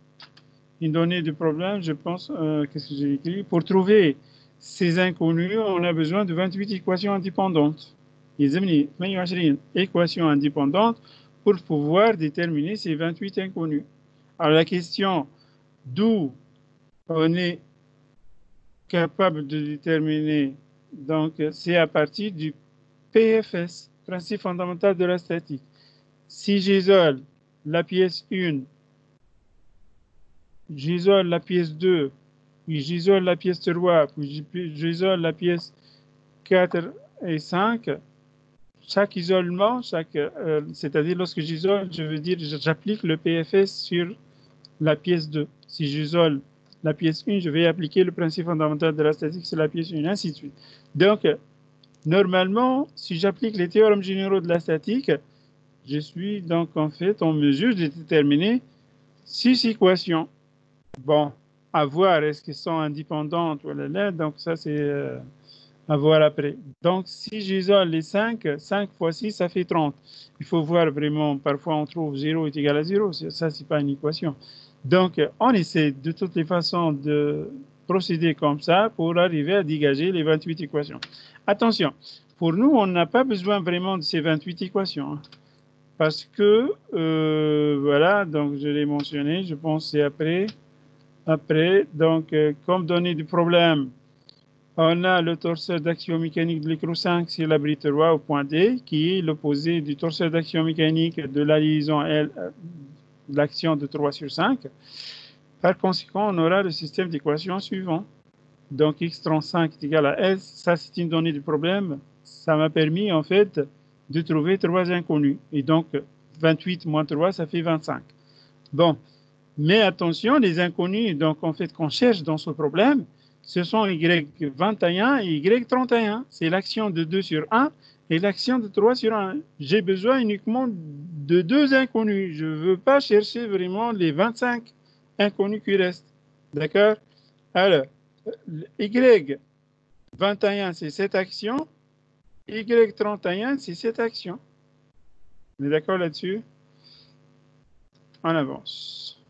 Une donnée du problème, je pense, qu'est-ce que j'ai écrit? Pour trouver ces inconnus, on a besoin de 28 équations indépendantes. يلزمني 28 équations indépendantes pour pouvoir déterminer ces 28 inconnus. Alors la question d'où on est capable de déterminer, donc c'est à partir du PFS, principe fondamental de la statique. Si j'isole la pièce 1, j'isole la pièce 2, puis j'isole la pièce 3, puis j'isole la pièce 4 et 5, chaque isolement, c'est-à-dire lorsque j'isole, je veux dire j'applique le PFS sur la pièce 2. Si j'isole la pièce 1, je vais appliquer le principe fondamental de la statique sur la pièce 1, ainsi de suite. Donc, normalement, si j'applique les théorèmes généraux de la statique, je suis donc en fait en mesure de déterminer 6 équations. Bon, à voir, est-ce qu'elles sont indépendantes ou là, donc ça c'est à voir après. Donc si j'isole les 5, 5 fois 6, ça fait 30. Il faut voir vraiment, parfois on trouve 0 est égal à 0, ça c'est pas une équation. Donc on essaie de toutes les façons de procéder comme ça pour arriver à dégager les 28 équations. Attention, pour nous on n'a pas besoin vraiment de ces 28 équations. Hein. Parce que, voilà, donc je l'ai mentionné, je pense que c'est après. Donc, comme donné du problème, on a le torseur d'action mécanique de l'écrou 5 sur l'abri 3 au point D, qui est l'opposé du torseur d'action mécanique de la liaison L, de l'action de 3 sur 5. Par conséquent, on aura le système d'équations suivant. Donc, x35 est égal à S, ça c'est une donnée du problème. Ça m'a permis, en fait, de trouver 3 inconnus. Et donc, 28 moins 3, ça fait 25. Bon, mais attention, les inconnus donc, en fait, qu'on cherche dans ce problème, ce sont Y21 et Y31. C'est l'action de 2 sur 1 et l'action de 3 sur 1. J'ai besoin uniquement de 2 inconnus. Je ne veux pas chercher vraiment les 25 inconnus qui restent. D'accord? Alors, Y21, c'est cette action. Y31, c'est cette action. On est d'accord là-dessus? On avance.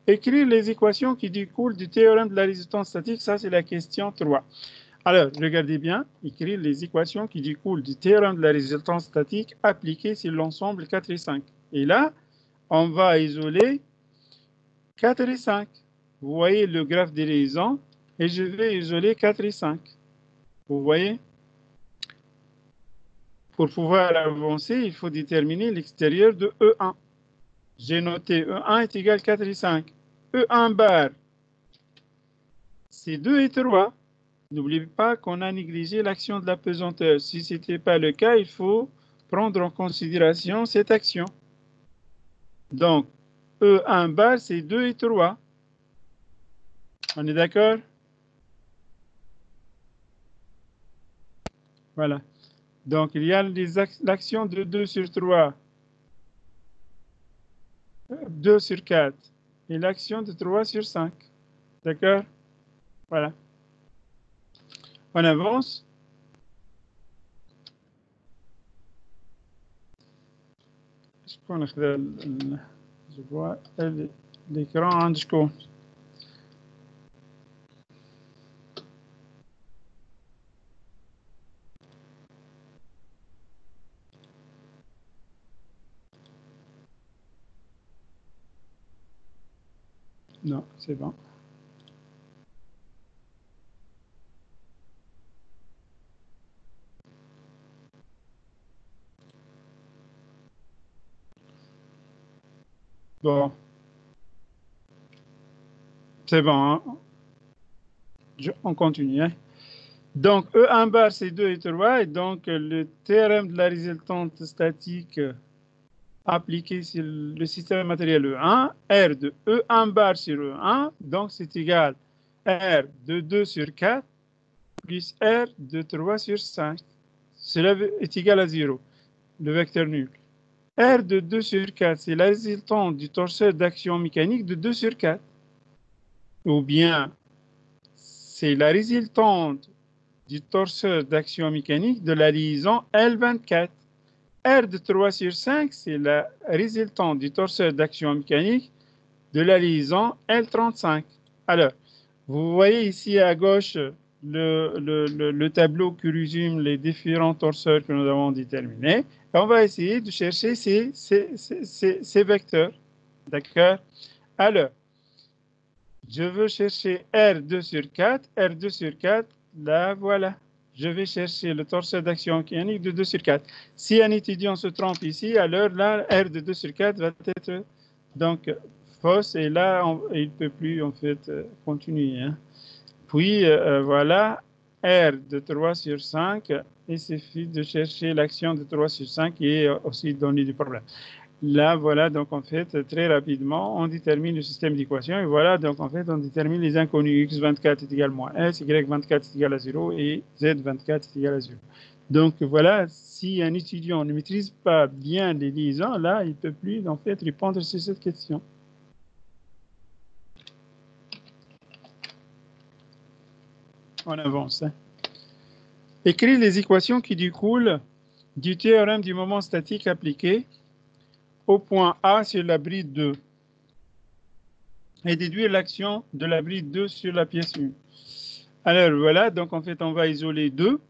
Écrire les équations qui découlent du théorème de la résistance statique, ça c'est la question 3. Alors, regardez bien, écrire les équations qui découlent du théorème de la résistance statique appliquées sur l'ensemble 4 et 5. Et là, on va isoler 4 et 5. Vous voyez le graphe des liaisons et je vais isoler 4 et 5. Vous voyez? Pour pouvoir avancer, il faut déterminer l'extérieur de E1. J'ai noté E1 est égal à 4 et 5. E1 bar, c'est 2 et 3. N'oubliez pas qu'on a négligé l'action de la pesanteur. Si ce n'était pas le cas, il faut prendre en considération cette action. Donc, E1 bar, c'est 2 et 3. On est d'accord? Voilà. Donc, il y a l'action de 2 sur 3, 2 sur 4, et l'action de 3 sur 5. D'accord? Voilà. On avance. Je vois l'écran عندكم. Non, c'est bon. Bon. C'est bon. Hein? On continue. Hein? Donc, E1 bar, c'est 2 et 3. Et donc, le théorème de la résultante statique appliqué sur le système matériel E1, R de E1 bar sur E1, donc c'est égal R de 2 sur 4 plus R de 3 sur 5. Cela est égal à 0, le vecteur nul. R de 2 sur 4, c'est la résultante du torseur d'action mécanique de 2 sur 4. Ou bien, c'est la résultante du torseur d'action mécanique de la liaison L24. R de 3 sur 5, c'est la résultante du torseur d'action mécanique de la liaison L35. Alors, vous voyez ici à gauche le tableau qui résume les différents torseurs que nous avons déterminés. Et on va essayer de chercher ces vecteurs. D'accord? Alors, je veux chercher R2 sur 4. R2 sur 4, là, voilà. Je vais chercher le torseur d'action mécanique de 2 sur 4. Si un étudiant se trompe ici, alors là, R de 2 sur 4 va être donc fausse. Et là, il ne peut plus, en fait, continuer. Hein. Puis, voilà, R de 3 sur 5. Il suffit de chercher l'action de 3 sur 5 qui est aussi donnée du problème. Là, voilà, donc en fait, très rapidement, on détermine le système d'équations. Et voilà, donc en fait, on détermine les inconnus. X24 est égal à moins S, Y24 est égal à 0 et Z24 est égal à 0. Donc voilà, si un étudiant ne maîtrise pas bien les liaisons, là, il ne peut plus en fait répondre sur cette question. On avance. Hein. Écrire les équations qui découlent du théorème du moment statique appliqué au point A sur la bride 2 et déduire l'action de la bride 2 sur la pièce 1. Alors voilà, donc en fait on va isoler 2.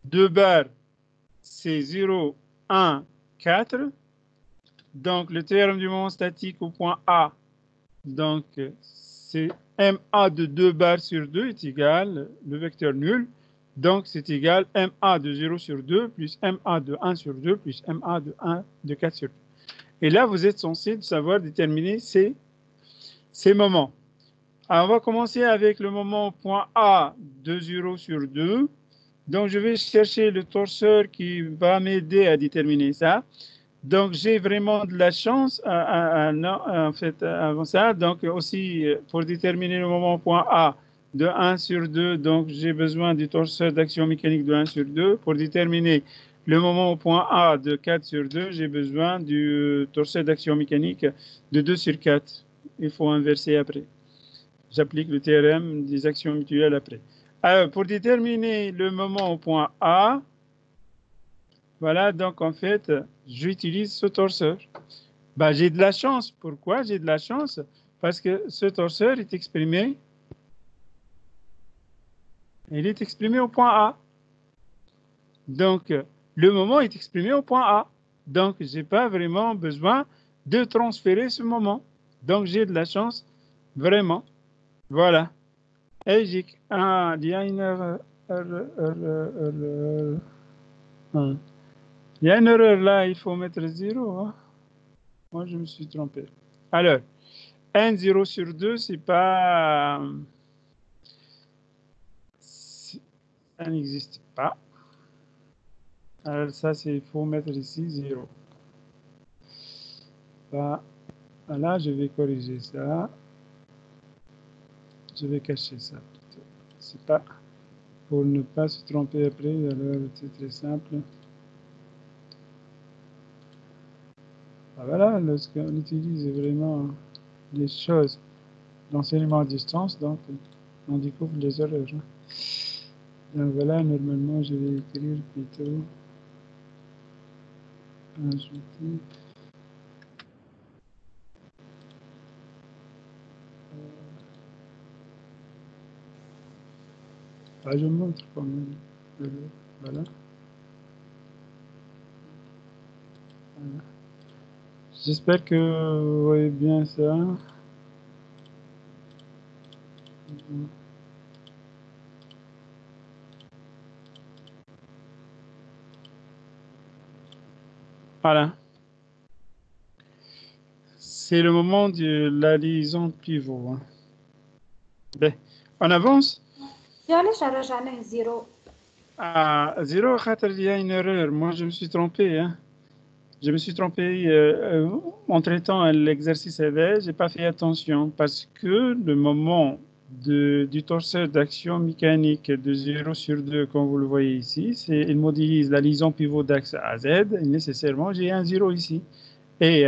2 barres, c'est 0, 1, 4. Donc le théorème du moment statique au point A, donc c'est MA de 2 barres sur 2 est égal, le vecteur nul. Donc c'est égal MA de 0 sur 2 plus MA de 1 sur 2 plus MA de 1 de 4 sur 2. Et là, vous êtes censé savoir déterminer ces moments. Alors, on va commencer avec le moment point A de 0 sur 2. Donc, je vais chercher le torseur qui va m'aider à déterminer ça. Donc, j'ai vraiment de la chance en fait, avant ça. Donc, aussi, pour déterminer le moment point A de 1 sur 2, donc j'ai besoin du torseur d'action mécanique de 1 sur 2. Pour déterminer le moment au point A de 4 sur 2, j'ai besoin du torseur d'action mécanique de 2 sur 4. Il faut inverser après. J'applique le théorème des actions mutuelles après. Alors, pour déterminer le moment au point A, voilà, donc en fait, j'utilise ce torseur. Ben, j'ai de la chance. Pourquoi j'ai de la chance? Parce que ce torseur est exprimé, il est exprimé au point A. Donc, le moment est exprimé au point A. Donc, je n'ai pas vraiment besoin de transférer ce moment. Donc, j'ai de la chance, vraiment. Voilà. Et j'ai il y a une erreur. Il y a une erreur là, il faut mettre 0. Hein. Moi, je me suis trompé. Alors, 1, 0 sur 2, c'est pas... Ça n'existe pas. Alors ça, il faut mettre ici 0. Voilà, je vais corriger ça. Je vais cacher ça plutôt. C'est pas pour ne pas se tromper après. Alors c'est très simple. Voilà, lorsqu'on utilise vraiment les choses d'enseignement à distance, donc on découvre les erreurs. Donc voilà, normalement, je vais écrire plutôt ajouter. Je montre quand même. Voilà. Voilà. J'espère que vous voyez bien ça. Voilà. C'est le moment de la liaison pivot. Hein. Ben, on avance. علاش رجعناه زيرو؟ 0 خاطر il y a une erreur. Moi, je me suis trompé. Hein. Je me suis trompé en traitant l'exercice éveil, je n'ai pas fait attention parce que le moment du torseur d'action mécanique de 0 sur 2, comme vous le voyez ici, il modélise la liaison pivot d'axe à Z, et nécessairement j'ai un 0 ici. Et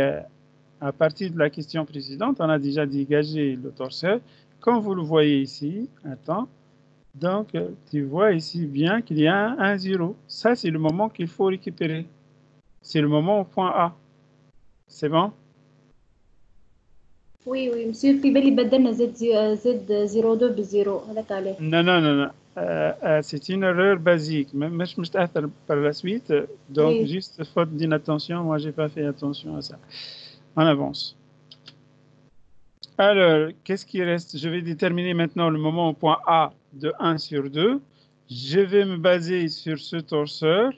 à partir de la question précédente, on a déjà dégagé le torseur. Comme vous le voyez ici, attends, donc tu vois ici bien qu'il y a un 0. Ça, c'est le moment qu'il faut récupérer. C'est le moment au point A. C'est bon? Oui, oui, monsieur في بالي بدلنا زد 02 بالزيرو هذاك عليه. Non, non, non, non. C'est une erreur basique. Mais je me suis par la suite. Donc, Oui. juste faute d'inattention, moi, je n'ai pas fait attention à ça. On avance. Alors, qu'est-ce qui reste? Je vais déterminer maintenant le moment au point A de 1 sur 2. Je vais me baser sur ce torseur.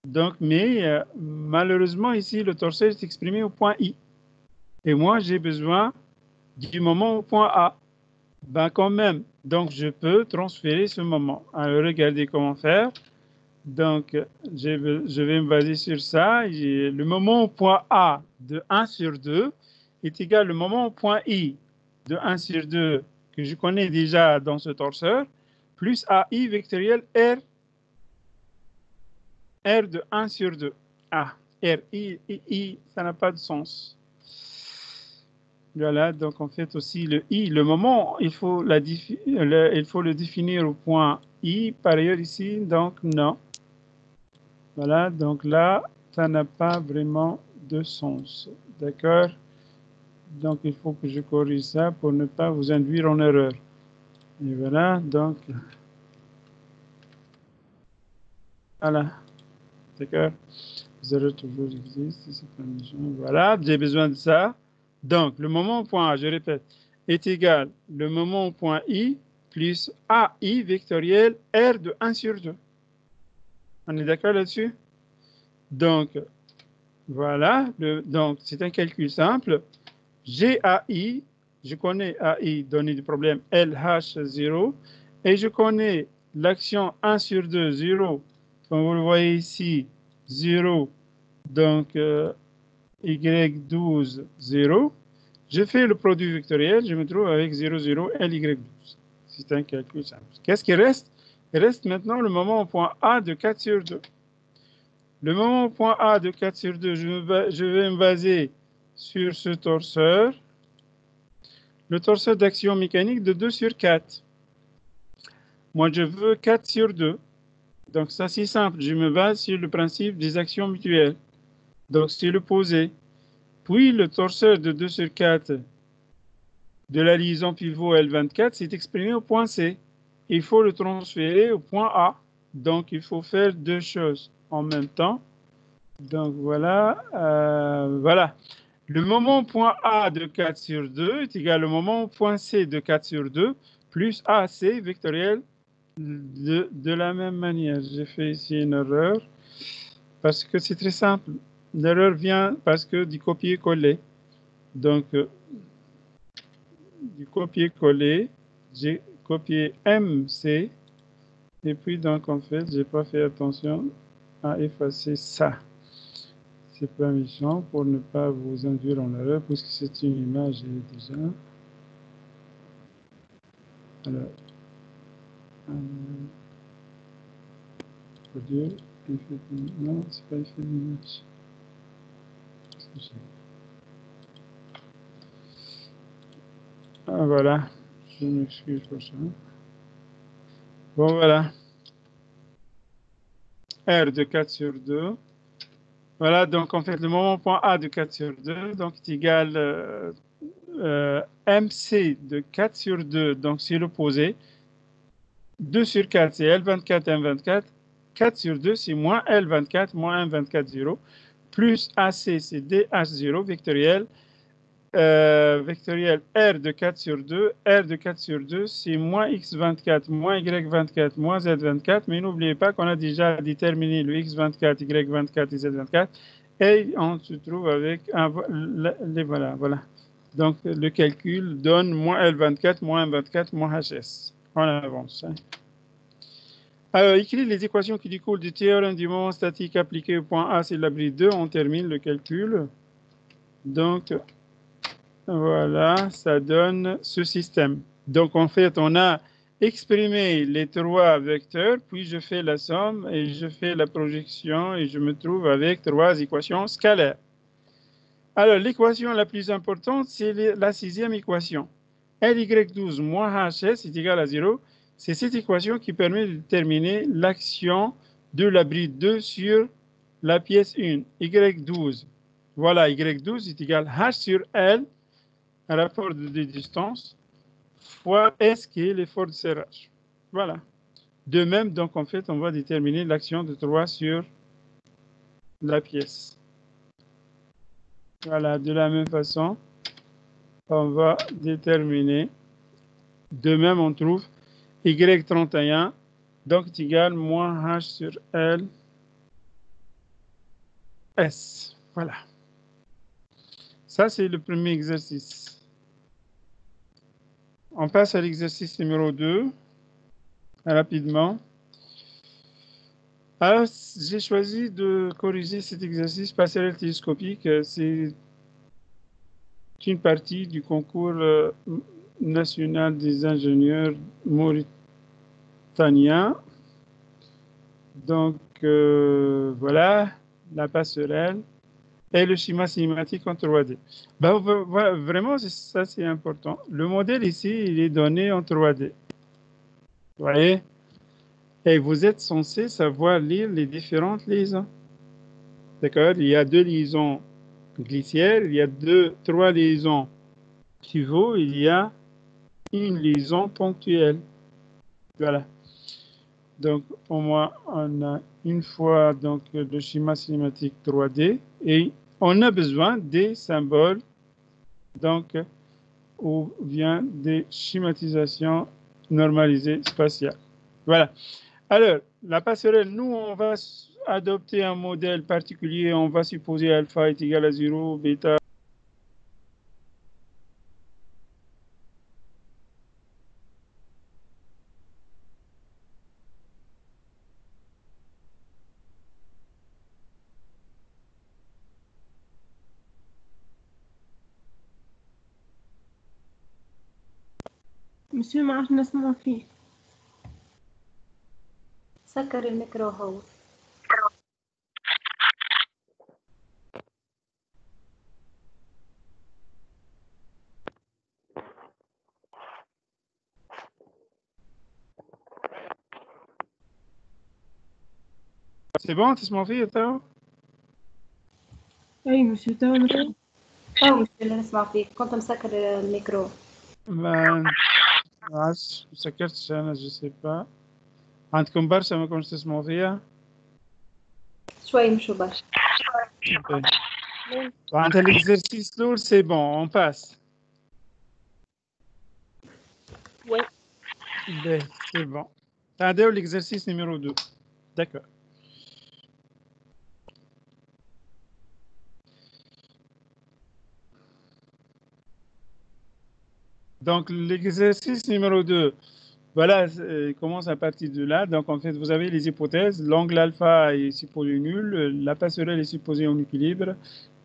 Donc, mais malheureusement, ici, le torseur est exprimé au point I. Et moi, j'ai besoin du moment au point A. Ben, quand même, donc je peux transférer ce moment. Alors, regardez comment faire. Donc, je vais me baser sur ça. Le moment au point A de 1 sur 2 est égal au moment au point I de 1 sur 2 que je connais déjà dans ce torseur, plus AI vectoriel R de 1 sur 2. Ah, R, I, ça n'a pas de sens. Voilà, donc en fait aussi le I, le moment, il faut le définir au point I, par ailleurs ici, donc non. Voilà, donc là, ça n'a pas vraiment de sens. D'accord? Donc il faut que je corrige ça pour ne pas vous induire en erreur. Et voilà, donc, voilà, d'accord? 0 toujours existe, c'est pas méchant. Voilà, j'ai besoin de ça. Donc, le moment au point A, je répète, est égal le moment au point I plus AI vectoriel R de 1 sur 2. On est d'accord là-dessus? Donc, voilà, donc c'est un calcul simple. J'ai AI, je connais AI donné du problème LH0, et je connais l'action 1 sur 2, 0, comme vous le voyez ici, 0, donc Y12, 0. Je fais le produit vectoriel, je me trouve avec 0, 0, LY12. C'est un calcul simple. Qu'est-ce qui reste? Il reste maintenant le moment au point A de 4 sur 2. Le moment au point A de 4 sur 2, je vais me baser sur ce torseur. Le torseur d'action mécanique de 2 sur 4. Moi, je veux 4 sur 2. Donc, ça, c'est simple. Je me base sur le principe des actions mutuelles. Donc, c'est le posé. Puis, le torseur de 2 sur 4 de la liaison pivot L24, c'est exprimé au point C. Il faut le transférer au point A. Donc, il faut faire deux choses en même temps. Donc, voilà. Voilà. Le moment au point A de 4 sur 2 est égal au moment au point C de 4 sur 2 plus AC vectoriel de la même manière. J'ai fait ici une erreur parce que c'est très simple. L'erreur vient parce que du copier-coller. Donc, du copier-coller, j'ai copié MC et puis donc en fait, j'ai pas fait attention à effacer ça. C'est pas méchant pour ne pas vous induire en erreur puisque c'est une image déjà. Alors, produire, non, c'est pas effet d'image. Ah, voilà, je m'excuse pour ça. Bon, voilà. R de 4 sur 2. Voilà, donc en fait, le moment point A de 4 sur 2, donc est égal MC de 4 sur 2, donc c'est l'opposé. 2 sur 4, c'est L24, M24. 4 sur 2, c'est moins L24, moins M24, 0. Plus AC, c'est DH0 vectoriel. Vectoriel R de 4 sur 2. R de 4 sur 2, c'est moins X24, moins Y24, moins Z24. Mais n'oubliez pas qu'on a déjà déterminé le X24, Y24 et Z24. Et on se trouve avec les voilà. Donc, le calcul donne moins L24, moins M24, moins HS. On avance. Hein. Alors, écrit les équations qui découlent du théorème du moment statique appliqué au point A, c'est la bride 2. On termine le calcul. Donc, voilà, ça donne ce système. Donc, en fait, on a exprimé les trois vecteurs, puis je fais la somme et je fais la projection et je me trouve avec trois équations scalaires. Alors, l'équation la plus importante, c'est la sixième équation. Ly12 moins hs est égal à 0. C'est cette équation qui permet de déterminer l'action de la bride 2 sur la pièce 1, Y12. Voilà, Y12 est égal à H sur L, un rapport de distance, fois S qui est l'effort de serrage. Voilà. De même, donc en fait, on va déterminer l'action de 3 sur la pièce. Voilà, de la même façon, on va déterminer. De même, on trouve Y31, donc est égal à moins H sur L, S. Voilà. Ça, c'est le premier exercice. On passe à l'exercice numéro 2, rapidement. Alors, j'ai choisi de corriger cet exercice passerelle télescopique. C'est une partie du concours national des ingénieurs mauritaniens. Donc, voilà, la passerelle et le schéma cinématique en 3D. Ben, vraiment, ça, c'est important. Le modèle ici, il est donné en 3D. Vous voyez? Et vous êtes censé savoir lire les différentes liaisons. D'accord? Il y a 2 liaisons glissières, il y a 3 liaisons pivots, il y a une liaison ponctuelle. Voilà. Donc, au moins, on a une fois donc, le schéma cinématique 3D et on a besoin des symboles, donc, ou bien des schématisations normalisées spatiales. Voilà. Alors, la passerelle, nous, on va adopter un modèle particulier. On va supposer alpha est égal à 0, bêta. Monsieur ما عرفنا نسمع فيه. سكر الميكرو هو. C'est bon, تسمعوا فيه ترى؟ أي monsieur توا نسمع. مش اللي نسمع فيك، كنت مسكر الميكرو. ما عادش سكرتش أنا je sais pas. عندكم برشا ما كنتش تسمعوا فيها؟ شوي مش برشا. معناتها l'exercice lourd, c'est bon, on passe. Oui. Ben, c'est bon. Attendez l'exercice numéro 2. D'accord. Donc, l'exercice numéro 2, voilà, commence à partir de là. Donc, en fait, vous avez les hypothèses. L'angle alpha est supposé nul. La passerelle est supposée en équilibre.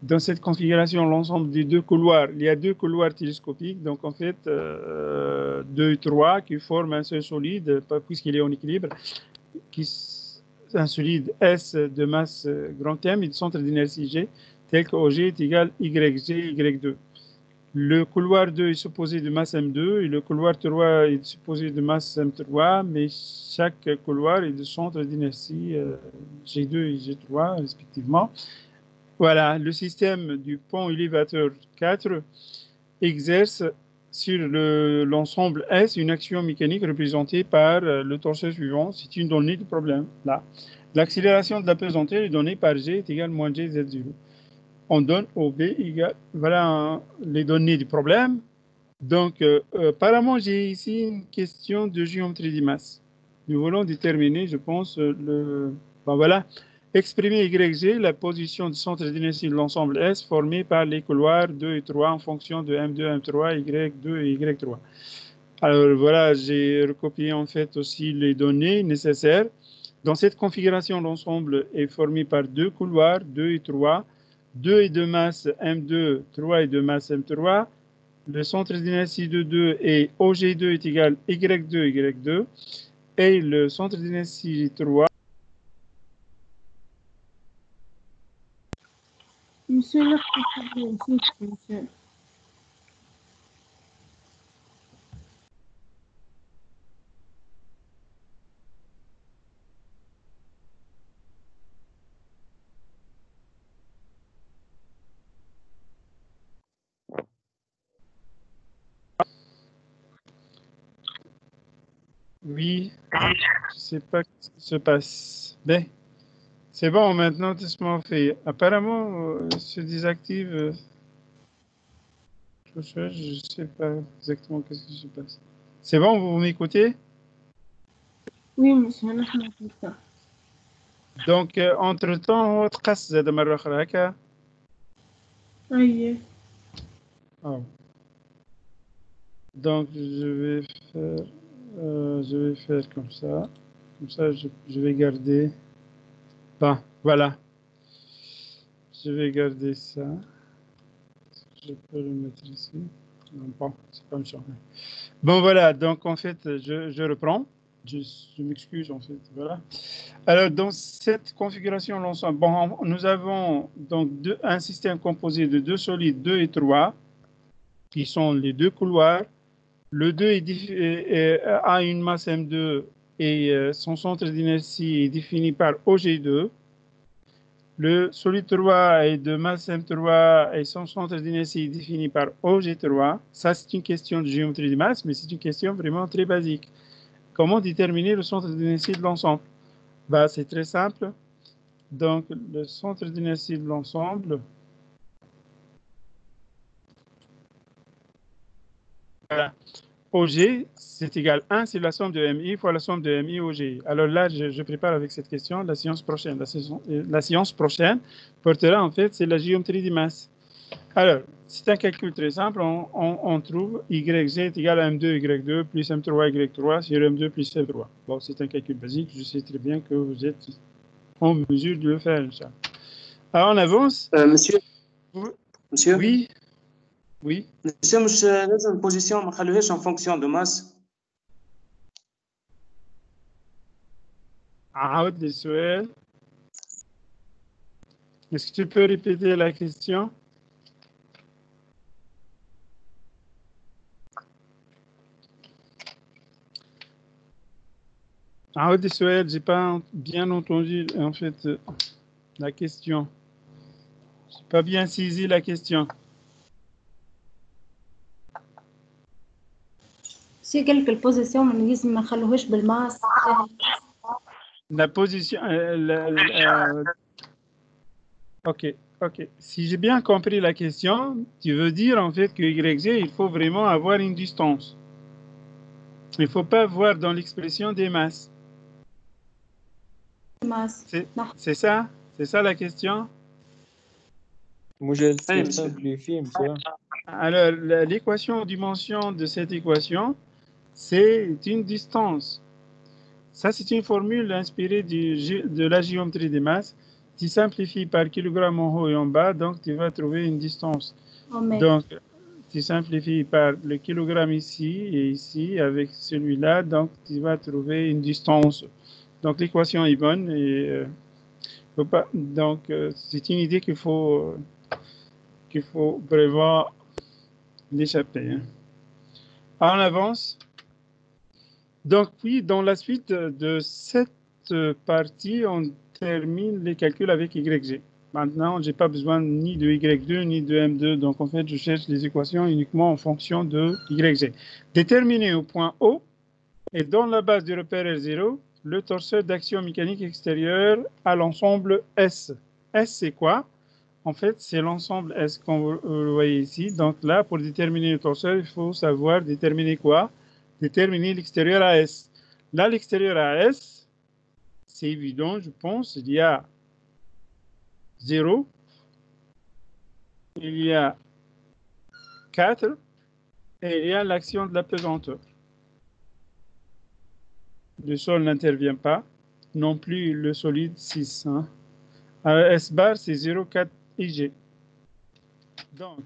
Dans cette configuration, l'ensemble des 2 couloirs, il y a 2 couloirs télescopiques. Donc, en fait, 2 et 3 qui forment un seul solide, puisqu'il est en équilibre. Un solide S de masse grand M et de centre d'inertie G, tel que OG est égal YG, Y2. Le couloir 2 est supposé de masse M2 et le couloir 3 est supposé de masse M3, mais chaque couloir est de centre d'inertie G2 et G3 respectivement. Voilà, le système du pont élévateur 4 exerce sur l'ensemble S une action mécanique représentée par le torseur suivant. C'est une donnée du problème. Là, l'accélération de la pesanteur est donnée par G est égal à moins G Z0. On donne OB égale, voilà les données du problème. Donc, apparemment, j'ai ici une question de géométrie des masses. Nous voulons déterminer, je pense, voilà, exprimer YG, la position du centre d'inertie de l'ensemble S formé par les couloirs 2 et 3 en fonction de M2, M3, Y2 et Y3. Alors voilà, j'ai recopié en fait aussi les données nécessaires. Dans cette configuration, l'ensemble est formé par deux couloirs, 2 et 3, 2 et de masse M2, 3 et de masse M3. Le centre d'inertie de 2 est OG2 est égal Y2, Y2. Et le centre d'inertie 3, Monsieur, là, monsieur. oui, je ne sais pas ce qui se passe. Mais c'est bon, maintenant, tout ce qu'on fait. Apparemment, se désactive. Je ne sais pas exactement ce qui se passe. C'est bon, vous m'écoutez? Oui, monsieur, là, je ça. Donc, entre-temps, هو تقص زاد مرة أخرى هكا. أيه. Oh. Donc, je vais faire comme ça. Comme ça, je vais garder. Bon, voilà. Je vais garder ça. Je peux le mettre ici. Non, bon, c'est pas méchant. Bon, voilà. Donc, en fait, je reprends. Je m'excuse, en fait. Voilà. Alors, dans cette configuration, l'ensemble, bon, nous avons donc un système composé de deux solides, 2 et 3, qui sont les deux couloirs. Le 2 a une masse M2 et son centre d'inertie est défini par OG2. Le solide 3 est de masse M3 et son centre d'inertie est défini par OG3. Ça, c'est une question de géométrie de masse, mais c'est une question vraiment très basique. Comment déterminer le centre d'inertie de l'ensemble? Bah, c'est très simple. Donc, le centre d'inertie de l'ensemble, voilà. OG, c'est égal 1, c'est la somme de MI fois la somme de MI OG. Alors là, je prépare avec cette question la séance prochaine. La séance prochaine portera en fait, c'est la géométrie des masses. Alors, c'est un calcul très simple. On trouve YG est égal à M2, Y2 plus M3, Y3 sur M2 plus M3. Bon, c'est un calcul basique. Je sais très bien que vous êtes en mesure de le faire, Inch'Allah. Alors, on avance. Monsieur. Oui. Oui. Monsieur, مش لازم البوزيسيون ما نخلوهاش en fonction de masse. عاود السؤال. Est-ce que tu peux répéter la question? عاود السؤال, j'ai pas bien entendu en fait la question. J'ai pas bien saisi la question. سي كلك البوزيسيون من لازم ما نخلوهاش بالماس. La position. Ok. Si j'ai bien compris la question, tu veux dire en fait que YG, il faut vraiment avoir une distance. Il ne faut pas voir dans l'expression des masses. C'est ça? C'est ça la question? Alors, l'équation dimension de cette équation, c'est une distance. Ça, c'est une formule inspirée de la géométrie des masses. Tu simplifies par kilogramme en haut et en bas, donc tu vas trouver une distance. Donc, tu simplifies par le kilogramme ici et ici avec celui-là, donc tu vas trouver une distance. Donc, l'équation est bonne et faut pas. Donc, c'est une idée qu'il faut prévoir l'échapper. Hein. En avance. Donc, oui, dans la suite de cette partie, on termine les calculs avec YG. Maintenant, je n'ai pas besoin ni de Y2 ni de M2. Donc, en fait, je cherche les équations uniquement en fonction de YG. Déterminer au point O et dans la base du repère R0, le torseur d'action mécanique extérieure à l'ensemble S. S, c'est quoi? En fait, c'est l'ensemble S qu'on vous voyez ici. Donc là, pour déterminer le torseur, il faut savoir déterminer quoi? Déterminer l'extérieur AS. Là, l'extérieur AS, c'est évident, je pense. Il y a 0, il y a 4 et il y a l'action de la pesanteur. le sol n'intervient pas, non plus le solide 6. Hein. Alors, S bar, c'est 0,4 IG. Donc,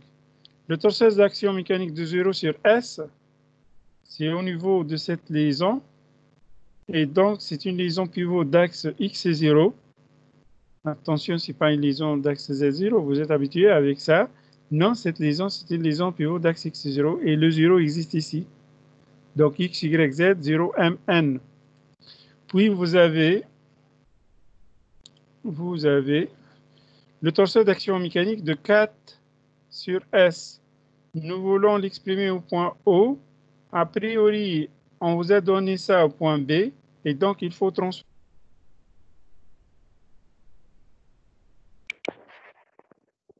le torseuse d'action mécanique de 0 sur S, c'est au niveau de cette liaison. Et donc, c'est une liaison pivot d'axe X et 0. Attention, ce n'est pas une liaison d'axe Z0, vous êtes habitué avec ça. Non, cette liaison, c'est une liaison pivot d'axe X et 0. Et le 0 existe ici. Donc, X, Y, Z, 0, M, N. Puis, vous avez le torseur d'action mécanique de 4 sur S. Nous voulons l'exprimer au point O. A priori, on vous a donné ça au point B. Et donc, il faut transformer.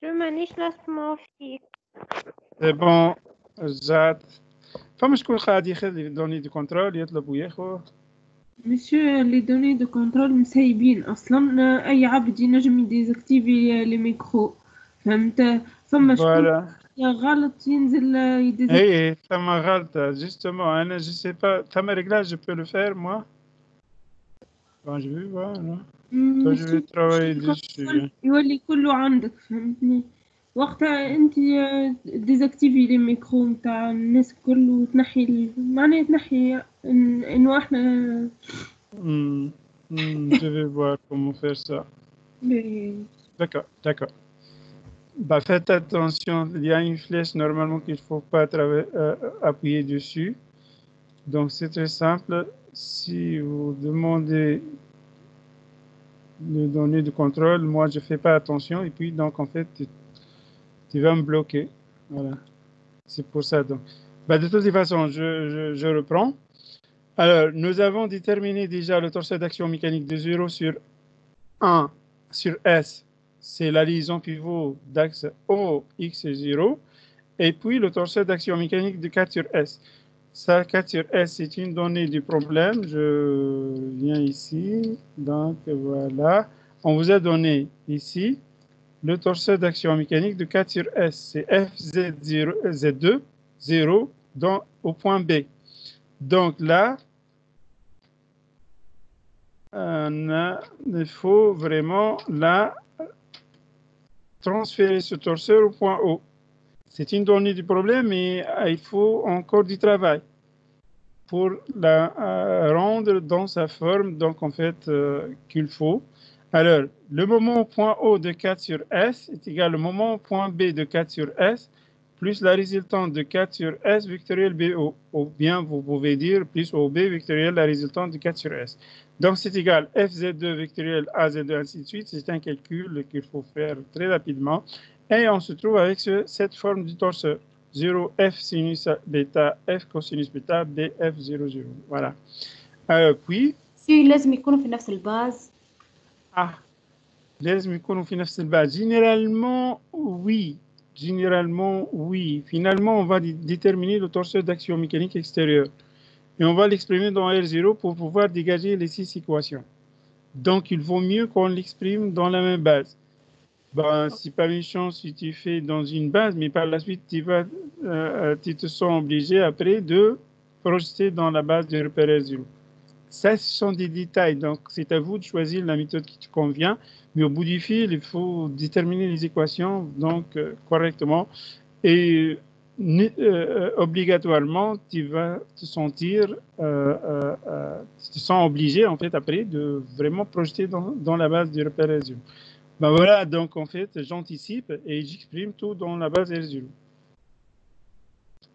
Je مانيش نسمع فيك. C'est bon, Jade. فما شكون غادي ياخذ لي دوني دو كونترول يطلب وياخذ. مسيو لي دوني دو كنترول مسايبين اصلا اي عبد ينجم يديزاكتيفي لي ميكرو فهمت فما شكون غلط ينزل يديزاكتيفي اي فما غلطه جوستومون انا جو سي با فما ريغلاج جو بو لو فير موا بون جو في voir جو في travailler dessus يولي كله عندك فهمتني وقتها انت ديزاكتيفي لي ميكرو نتاع الناس الكل وتنحي معناها تنحي انه احنا je vais voir comment faire ça. D'accord. Bah, faites attention, il y a une flèche normalement qu'il ne faut pas appuyer dessus. Donc c'est très simple. Si vous demandez les données de contrôle, moi je ne fais pas attention et puis donc en fait tu vas me bloquer. Voilà. C'est pour ça donc. Bah, de toute façon, je reprends. Alors, nous avons déterminé déjà le torseur d'action mécanique de 0 sur 1 sur S. C'est la liaison pivot d'axe O, X et 0. Et puis, le torseur d'action mécanique de 4 sur S. Ça, 4 sur S, c'est une donnée du problème. Je viens ici. Donc, voilà. On vous a donné ici le torseur d'action mécanique de 4 sur S. C'est FZ0, Z2, 0, au point B. Donc là, il faut vraiment là transférer ce torseur au point O. C'est une donnée du problème, mais il faut encore du travail pour la rendre dans sa forme, donc en fait, qu'il faut. Alors, le moment au point O de 4 sur S est égal au moment au point B de 4 sur S plus la résultante de 4 sur S vectoriel BO, ou bien vous pouvez dire plus OB vectoriel la résultante de 4 sur S. Donc c'est égal FZ2 vectoriel AZ2, ainsi de suite. C'est un calcul qu'il faut faire très rapidement. Et on se trouve avec cette forme du torseur. 0 F sinus bêta, F cosinus bêta, BF 0, 0. Voilà. Puis... لازم يكونوا في نفس الباز. لازم يكونوا في نفس الباز. Généralement, oui. Généralement, oui. Finalement, on va déterminer le torseur d'action mécanique extérieure. Et on va l'exprimer dans R0 pour pouvoir dégager les 6 équations. Donc, il vaut mieux qu'on l'exprime dans la même base. Ben, c'est pas méchant si tu fais dans une base, mais par la suite, tu te sens obligé après de projeter dans la base de repère R0. Ça, ce sont des détails. Donc, c'est à vous de choisir la méthode qui te convient. Mais au bout du fil, il faut déterminer les équations donc, correctement. Et obligatoirement, tu vas te sentir, tu te sens obligé, en fait, après, de vraiment projeter dans la base du repère R0. Ben voilà, donc, en fait, j'anticipe et j'exprime tout dans la base R0.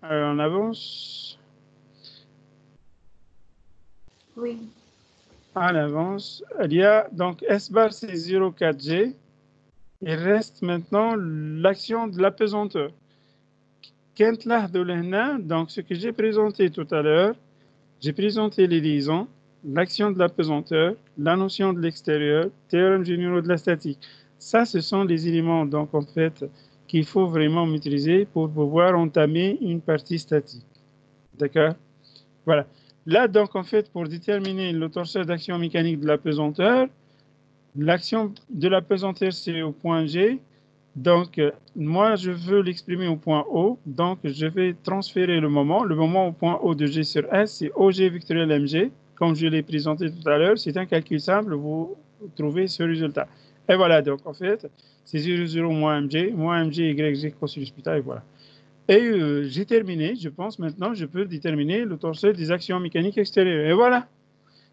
Alors, on avance. Oui. En avance. Il y a donc S bar c'est 0,4G. Il reste maintenant l'action de l'apesanteur. Donc ce que j'ai présenté tout à l'heure, j'ai présenté les liaisons, l'action de l'apesanteur, la notion de l'extérieur, théorème généraux de la statique. Ça, ce sont les éléments donc en fait qu'il faut vraiment maîtriser pour pouvoir entamer une partie statique. D'accord? Voilà. Là, donc, en fait, pour déterminer le torseur d'action mécanique de l'apesanteur, l'action de l'apesanteur, c'est au point G. Donc, moi, je veux l'exprimer au point O. Donc, je vais transférer le moment. Le moment au point O de G sur S, c'est OG vectoriel MG. comme je l'ai présenté tout à l'heure, c'est un calcul simple, vous trouvez ce résultat. Et voilà, donc en fait, c'est 0, 0 moins mg, YG cosinus bêta, et voilà. Et j'ai terminé, je pense maintenant, je peux déterminer le torseur des actions mécaniques extérieures. Et voilà.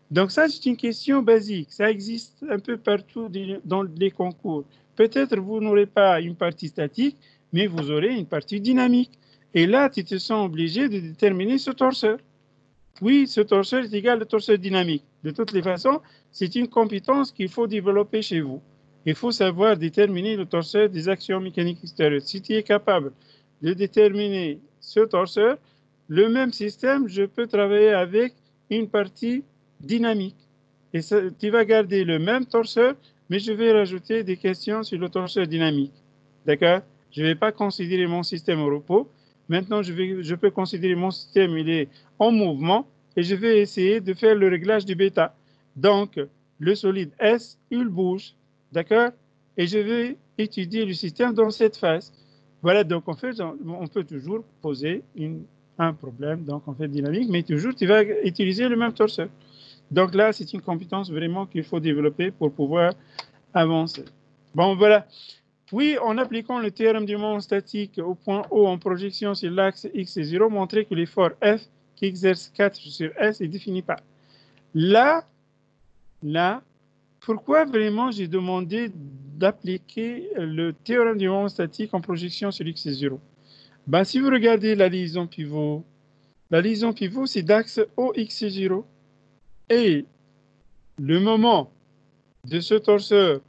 Donc ça, c'est une question basique. Ça existe un peu partout dans les concours. Peut-être vous n'aurez pas une partie statique, mais vous aurez une partie dynamique. Et là, tu te sens obligé de déterminer ce torseur. Oui, ce torseur est égal au torseur dynamique. De toutes les façons, c'est une compétence qu'il faut développer chez vous. Il faut savoir déterminer le torseur des actions mécaniques extérieures. Si tu es capable de déterminer ce torseur, le même système, je peux travailler avec une partie dynamique. Et ça, tu vas garder le même torseur, mais je vais rajouter des questions sur le torseur dynamique. D'accord? Je ne vais pas considérer mon système au repos. Maintenant, je peux considérer mon système, il est en mouvement, et je vais essayer de faire le réglage du bêta. Donc, le solide S, il bouge. D'accord? Et je vais étudier le système dans cette phase. Voilà, donc en fait, on peut toujours poser un problème, donc en fait dynamique, mais toujours tu vas utiliser le même torseur. Donc là, c'est une compétence vraiment qu'il faut développer pour pouvoir avancer. Bon, voilà. Oui, en appliquant le théorème du moment statique au point O en projection sur l'axe X et 0, montrer que l'effort F qui exerce 4 sur S est défini par. Là, pourquoi vraiment j'ai demandé d'appliquer le théorème du moment statique en projection sur X et 0? Ben, si vous regardez la liaison pivot, c'est d'axe OX et 0. Et le moment de ce torseur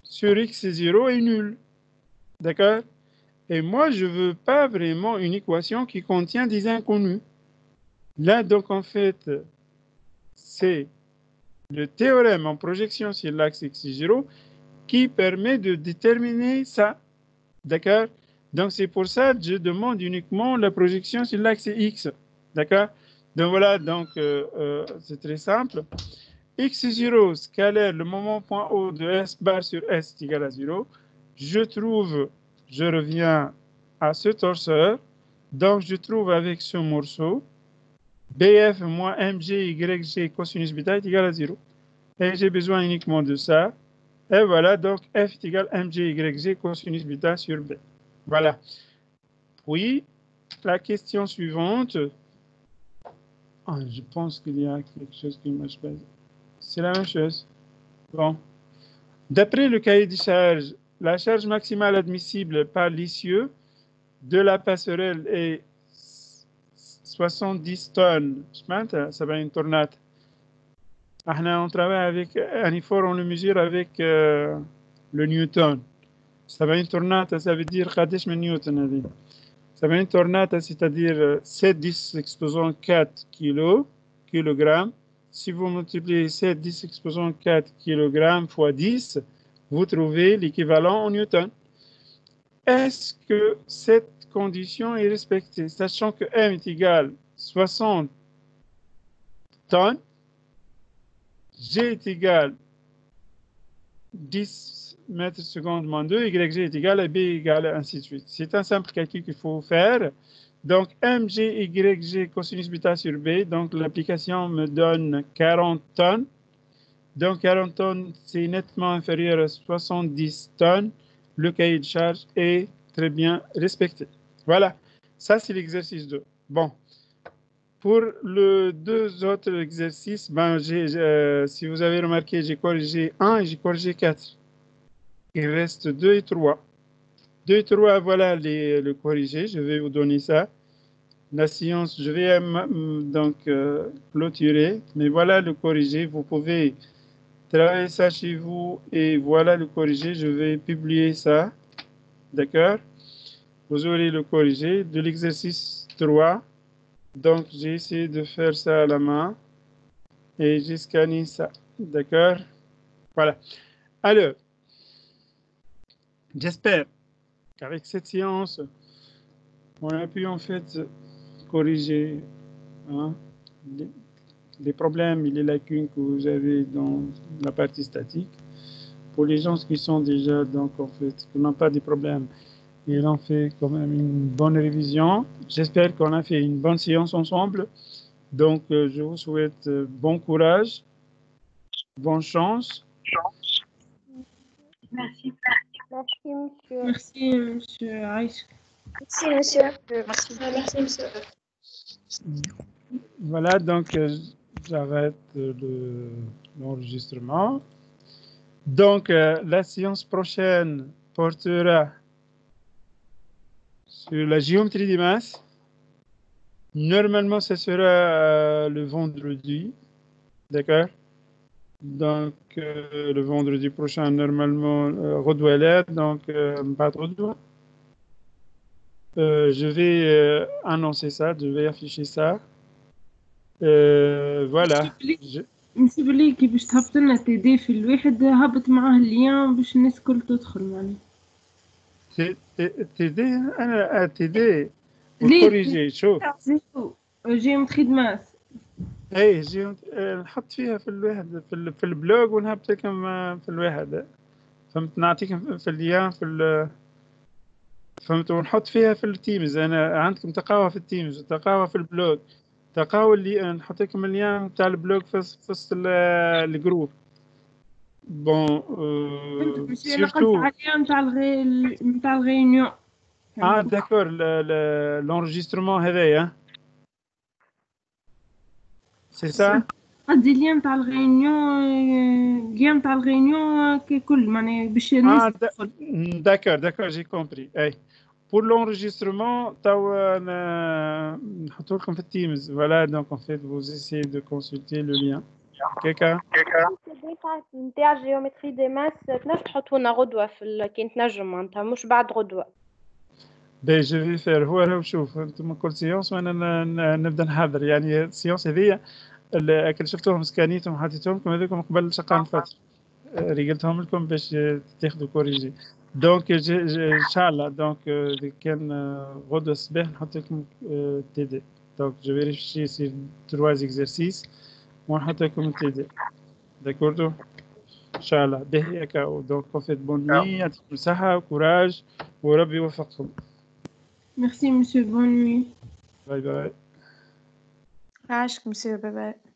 sur X et 0 est nul. D'accord? Et moi, je ne veux pas vraiment une équation qui contient des inconnus. Là, donc, en fait, c'est le théorème en projection sur l'axe X et 0 qui permet de déterminer ça. D'accord? Donc, c'est pour ça que je demande uniquement la projection sur l'axe X. D'accord? Donc, voilà, donc, c'est très simple. X0 scalaire, le moment point O de S bar sur S est égal à 0. Je reviens à ce torseur. Donc, je trouve avec ce morceau, BF moins MG YG cosinus bêta est égal à 0. Et j'ai besoin uniquement de ça. Et voilà, donc F est égal à MG YG cosinus bêta sur B. Voilà. Puis, la question suivante. Ah, je pense qu'il y a quelque chose qui ne marche pas. C'est la même chose. Bon. D'après le cahier de charge, la charge maximale admissible par l'essieu de la passerelle est 70 tonnes. Ça va une tornade. On travaille avec un effort, on le mesure avec le newton. Ça va une tornade, ça veut dire قديش من نيوتن هذه. Ça va une tornade, c'est-à-dire 7 10 exposant 4 kg. Si vous multipliez 7 10 exposant 4 kg fois 10, vous trouvez l'équivalent en newton. Est-ce que cette condition est respectée? Sachant que M est égal à 60 tonnes, G est égal à 10 mètres secondes moins 2, YG est égal à B égal à ainsi de suite. C'est un simple calcul qu'il faut faire. Donc, MG, YG, cosinus bêta sur B. Donc, l'application me donne 40 tonnes. Donc, 40 tonnes, c'est nettement inférieur à 70 tonnes. Le cahier de charge est très bien respecté. Voilà. Ça, c'est l'exercice 2. Bon. Pour les deux autres exercices, ben, si vous avez remarqué, j'ai corrigé 1 et j'ai corrigé 4. Il reste 2 et 3. 2 et 3, voilà le corrigé. Je vais vous donner ça. La séance, je vais donc clôturer. Mais voilà le corrigé. Vous pouvez travailler ça chez vous. Et voilà le corrigé. Je vais publier ça. D'accord? Vous aurez le corrigé de l'exercice 3. Donc, j'ai essayé de faire ça à la main. Et j'ai scanné ça. D'accord? Voilà. Alors, j'espère qu'avec cette séance, on a pu en fait corriger les problèmes et les lacunes que vous avez dans la partie statique. Pour les gens qui sont déjà, donc en fait, qui n'ont pas de problèmes, ils ont fait quand même une bonne révision. J'espère qu'on a fait une bonne séance ensemble. Donc, je vous souhaite bon courage, bonne chance. Merci. Merci, monsieur. Merci monsieur Aïch. Merci, monsieur. Merci. Merci, monsieur. Voilà, donc j'arrête l'enregistrement. Donc, la séance prochaine portera sur la géométrie des masses. Normalement, ce sera le vendredi. D'accord? Donc, le vendredi prochain, normalement, Rodwa là, donc pas de Rodwa. Je vais annoncer ça, je vais afficher ça. Voilà. نسيب ليكي باش تهبط لنا تي في الواحد هبط معاه اللين باش الناس الكل تدخل معناها. تي دي انا تي دي كوريجي شوف جيومتري دو ماس. اي نحط فيها في الواحد في البلوج ونهبط لكم في الواحد. فهمت نعطيكم في اللين في فهمت ونحط فيها في التيمز. انا عندكم تقاوى في التيمز وتقاوى في البلوج. تقاوى اللي نحط لكم اللين تاع البلوج في وسط الجروب. بون سيرتو نتاع الغيونيون. داكور l'enregistrement هذايا سي سا. قد اللين تاع الغيونيون جيم تاع الغيونيون ككل معناها باش الناس تدخل. داكور جي كومبري. اي pour l'enregistrement توا نحط لكم في التيمز. Voilà, donc en fait vous essayez de consulter le lien. كيكا نتاع جيومتري دي ماس تنجم تحطوا لنا غدوه في كي تنجم معناتها مش بعد غدوه. بي جو في فير. هو راهو شوف انتم كل سيونس وانا نبدا نحضر. يعني السيونس هذيا اللي شفتوهم سكانيتهم حطيتهم لكم هذوكم قبل شقان فتره ريقلتهم لكم باش تاخذوا كوريجي. دونك ان شاء الله دونك كان غدوه الصباح نحط لكم تي دي. دونك جو فيريفي سي 3 اكزرسيس ونحط لكم تي دي. داكوردو ان شاء الله. باهي هكا. دونك بروفيت بون نوي. يعطيكم صحه وكوراج وربي يوفقكم. Merci monsieur, bonne nuit. باي باي. عاشك monsieur, bye bye.